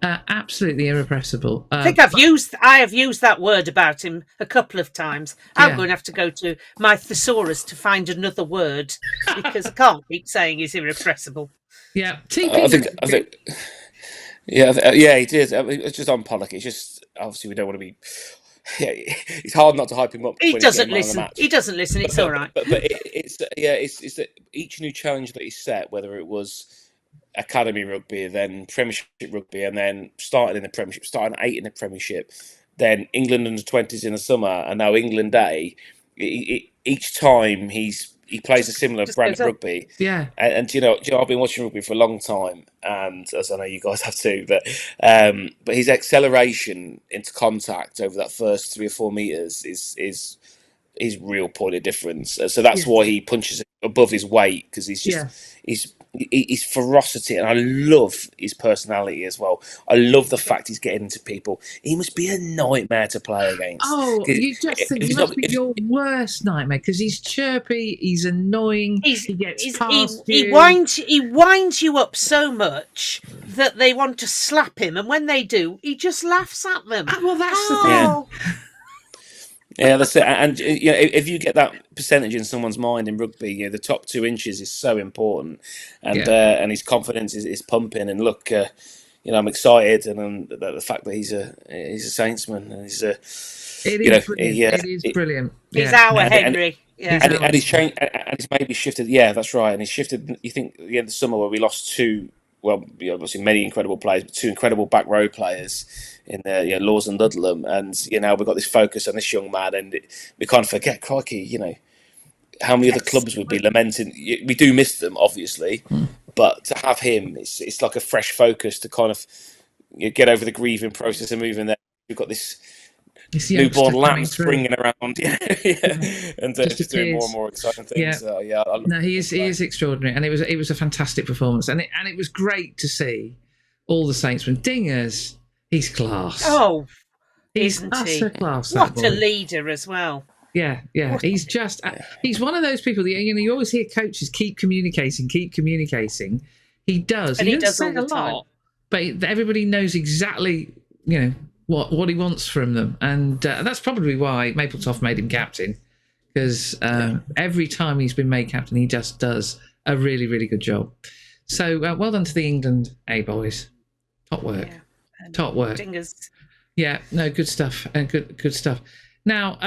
Absolutely irrepressible. I think I have used that word about him a couple of times. I'm going to have to go to my thesaurus to find another word, because I can't keep saying he's irrepressible. Yeah, I think. Yeah, he did. I mean, it's just on Pollock. It's just obviously we don't want to be. Yeah, it's hard not to hype him up. He doesn't listen. He doesn't listen. It's all right. But it's that each new challenge that he set, whether it was Academy Rugby, then Premiership Rugby, and then starting in the Premiership, starting 8 in the Premiership, then England under-20s in the summer, and now England A. Each time he plays a similar brand of rugby. Yeah. And you know, I've been watching rugby for a long time, and as I know you guys have too, but his acceleration into contact over that first 3 or 4 meters is real point of difference. So that's why he punches above his weight, because he's just his ferocity, and I love his personality as well. I love the fact he's getting into people. He must be a nightmare to play against. Oh, you just think he must be your worst nightmare, because he's chirpy, he's annoying, he gets past you. He winds you up so much that they want to slap him, and when they do, he just laughs at them. Well, that's the thing. Yeah, that's it. And you know, if you get that percentage in someone's mind in rugby, you know, the top 2 inches is so important, and his confidence is pumping. And look, you know, I'm excited, and the fact that he's a Saintsman, and it is brilliant. He's our Henry. And he's changed, and he's maybe shifted. Yeah, that's right. And he's shifted. You think at the end of the summer where we lost 2. Well, obviously many incredible players, but 2 incredible back row players in Laws and Ludlam, and now we've got this focus on this young man, and we can't forget, crikey, you know, how many other clubs would be lamenting. We do miss them, obviously, but to have him, it's like a fresh focus to kind of get over the grieving process and move in there. We've got this newborn lamb springing around, and just doing more and more exciting things. He is extraordinary, and it was a fantastic performance, and it was great to see all the Saintsmen. Dingers, he's class. Oh, isn't he? A class. What a leader as well. Yeah. He's just he's one of those people that you always hear coaches keep communicating. He does. And he does say all the a time. lot, but everybody knows exactly, you know, what he wants from them, and that's probably why Mapletoft made him captain, because every time he's been made captain, he just does a really, really good job. So well done to the England A boys. Top work. Top work. Dingers. Yeah, no, good stuff, and good stuff. Now,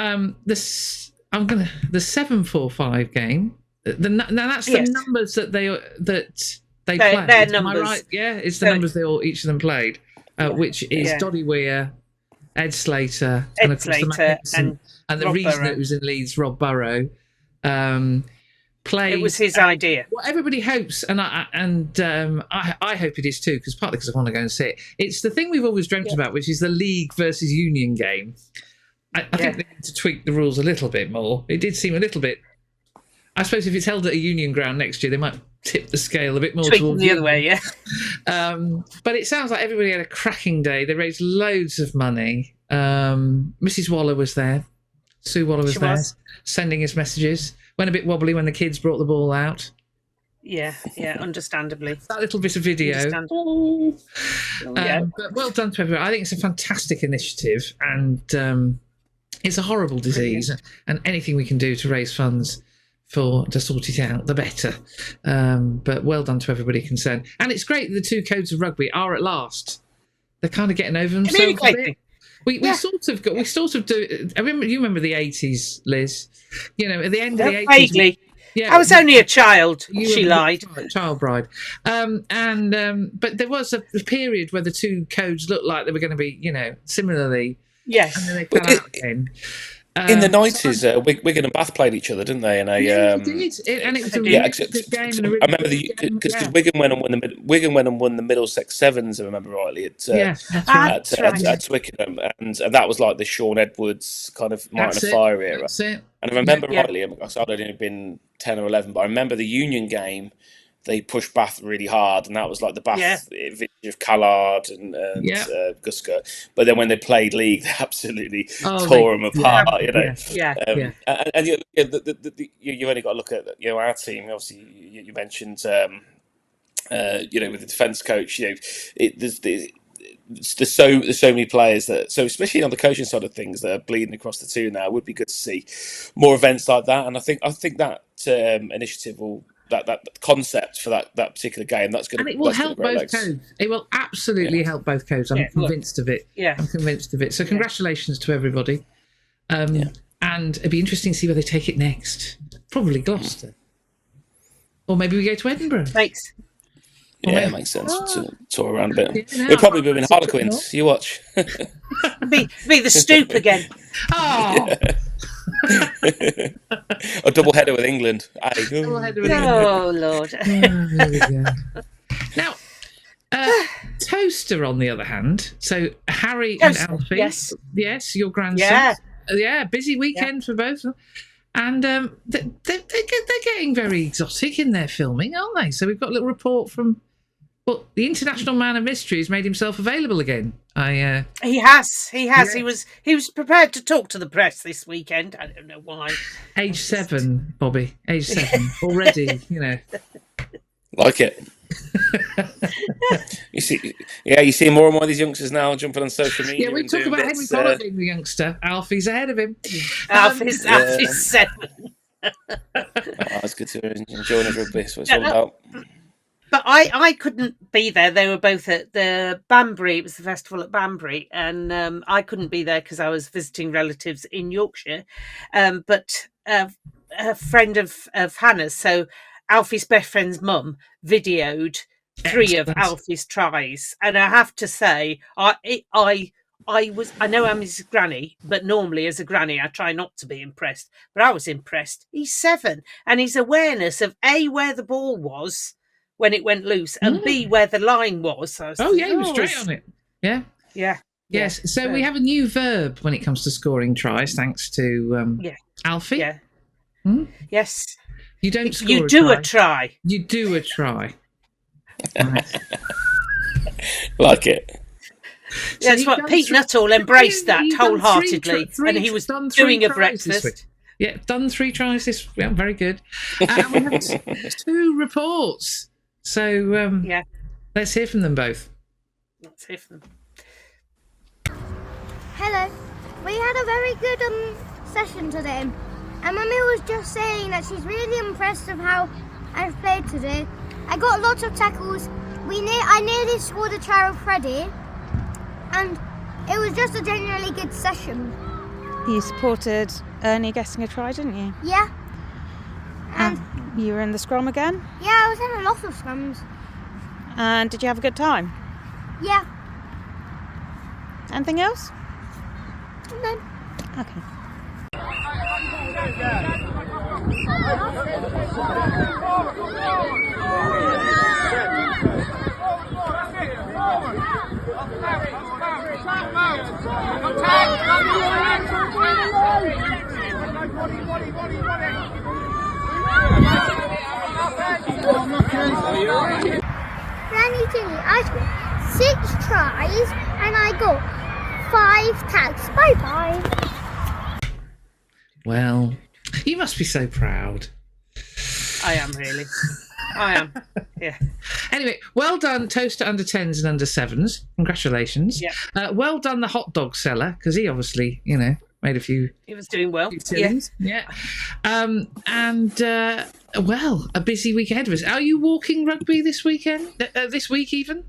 the 7-4-5 game. Now that's the numbers that they played. Their Am numbers. I right? Yeah, it's the numbers each of them played. Which is Doddy Weir, Ed Slater, and of course and the Rob reason Burrow. it was in Leeds, Rob Burrow, played. It was his idea. Well, everybody hopes, and I hope it is too, because partly because I want to go and see it. It's the thing we've always dreamt about, which is the league versus union game. I think they need to tweak the rules a little bit more. It did seem a little bit. I suppose if it's held at a union ground next year, they might tip the scale a bit more towards the other way, but it sounds like everybody had a cracking day. They raised loads of money. Mrs. Waller was there. Sue Waller was there, sending us messages. Went a bit wobbly when the kids brought the ball out. Yeah, understandably. That little bit of video. But well done to everyone. I think it's a fantastic initiative, and it's a horrible disease. And anything we can do to raise funds to sort it out, the better. But well done to everybody concerned. And it's great that the 2 codes of rugby are at last. They're kind of getting over themselves a bit. We sort of do. You remember the 80s, Liz? You know, at the end of the 80s. Vaguely. Yeah, I was only a child. She lied. Child bride. But there was a period where the 2 codes looked like they were going to be, you know, similarly. Yes. And then they fell out again. In the 90s, Wigan and Bath played each other, didn't they? And they did. And it was a really good game. And a really I remember good because game. Wigan went and won the Middlesex Sevens, if I remember rightly, at Twickenham, and that was like the Sean Edwards kind of Martin Fire era. That's it. And I remember rightly, I'd only been 10 or 11, but I remember the Union game. They pushed Bath really hard, and that was like the Bath vintage of Callard and Guska. But then when they played league, they absolutely tore them apart. And you've only got to look at our team. Obviously, you mentioned with the defence coach. There's so many players so especially on the coaching side of things that are bleeding across the two now. It would be good to see more events like that, and I think that initiative will. That concept for that particular game, that's going to, and it will help both codes. It will absolutely help both codes. I'm convinced of it. Yeah, I'm convinced of it. So congratulations to everybody. And it'd be interesting to see where they take it next. Probably Gloucester, or maybe we go to Edinburgh. Thanks. It makes sense to tour around a bit. It'll probably be in Harlequins. You watch. be the Stoop again. Oh. A double header with England. Oh Lord! There we go. Now, Towcester, on the other hand, so Harry and Alfie, yes, your grandson, busy weekend for both, and they're getting very exotic in their filming, aren't they? So we've got a little report from. Well, the international man of mystery has made himself available again. He has. Yeah. He was prepared to talk to the press this weekend. I don't know why. Age 7, Bobby. Age 7 already. Like it. You see more and more of these youngsters now jumping on social media. Yeah, we talk about Henry Pollock being the youngster. Alfie's ahead of him. Alfie's 7. It's good to enjoy the rugby. That's what it's all about. But I couldn't be there. They were both at the Banbury. It was the festival at Banbury. And I couldn't be there because I was visiting relatives in Yorkshire. But a friend of Hannah's, so Alfie's best friend's mum, videoed 3 of Alfie's tries. And I have to say, I know I'm his granny, but normally as a granny, I try not to be impressed. But I was impressed. He's 7. And his awareness of A, where the ball was, when it went loose, and B, where the line was. So he was straight on it. Yeah. Yes. So we have a new verb when it comes to scoring tries, thanks to Alfie. Yeah. Yes. You don't score. You do a try. You do a try. Right. Like it. So that's what Pete Nuttall embraced that wholeheartedly, and he was doing a breakfast. Yeah, done 3 tries this. Yeah, very good. And we have 2 reports. So let's hear from them both. Let's hear from them. Hello. We had a very good session today. And Mummy was just saying that she's really impressed of how I've played today. I got lots of tackles. I nearly scored a try with Freddie. And it was just a genuinely good session. You supported Ernie getting a try, didn't you? Yeah. And you were in the scrum again? Yeah, I was in a lot of scrums. And did you have a good time? Yeah. Anything else? No. Okay. Granny Ginny, I scored 6 tries and I got 5 tags. Bye-bye. Well, you must be so proud. I am, really. I am. Yeah. Anyway, well done, Towcester Under 10s and Under 7s. Congratulations. Yeah. Well done, the hot dog seller, because he obviously, made a few. He was doing well. Yeah. Well, a busy week ahead of us. Are you walking rugby this weekend? This week even?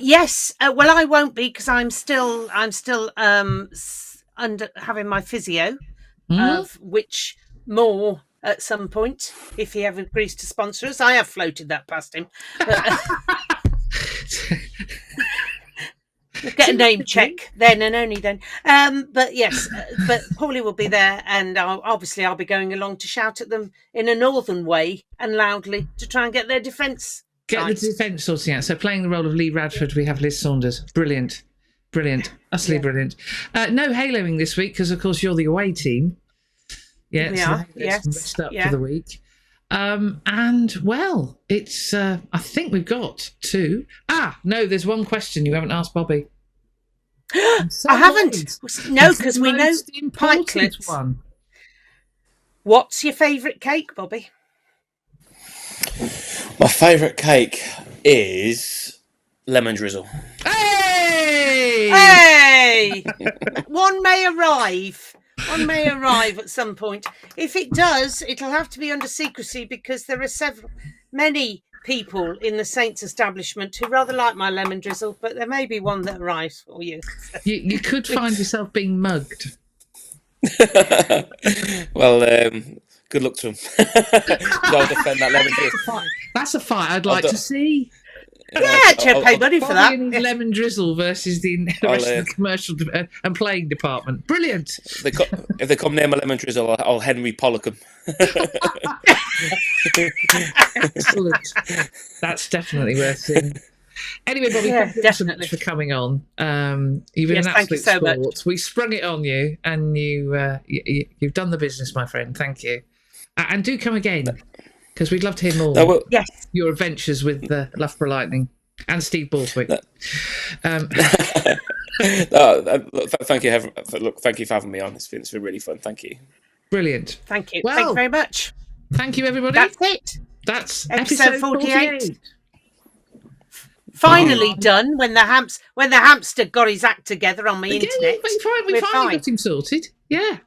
Yes. Well, I won't be because I'm still under having my physio, of which more at some point, if he ever agrees to sponsor us. I have floated that past him. But, Get a name check then and only then. But yes, but Paulie will be there, and I'll be going along to shout at them in a northern way and loudly to try and get their defence. Get the defence sorting out. So playing the role of Lee Radford, we have Liz Saunders. Brilliant. Utterly brilliant. No haloing this week because, of course, you're the away team. Yeah, We so are. let's Yes. rest up Yeah. for the week. And, well, it's, I think we've got two. No, there's one question you haven't asked Bobby. I haven't. No, because we know Most important Pikelet's one. What's your favourite cake, Bobby? My favourite cake is lemon drizzle. Hey! Hey! One may arrive. One may arrive at some point. If it does, it'll have to be under secrecy because there are many people in the Saints establishment who rather like my lemon drizzle, but there may be one that arrives for you. You could find yourself being mugged. Well, good luck to him. I'll defend that lemon drizzle. That's a fight I'd like to see. Yeah, I'd pay money for Bobby that. and his lemon drizzle versus the rest of the commercial and playing department. Brilliant. If they come near my lemon drizzle, I'll Henry Pollock them. Excellent. That's definitely worth seeing. Anyway, Bobby, Yeah, thank you so definitely. much for coming on. You've been Yes, an thank you absolute so sport. much. We sprung it on you, and you've done the business, my friend. Thank you. And do come again, because we'd love to hear more. Yes. Your adventures with the Loughborough Lightning and Steve Borthwick. Thank you. Thank you for having me on. It's been really fun. Thank you. Brilliant. Thank you. Well, Thank you very much. Thank you, everybody. That's it. That's Episode episode 48. Finally done when the hamster got his act together on my internet. We finally got him sorted. Yeah.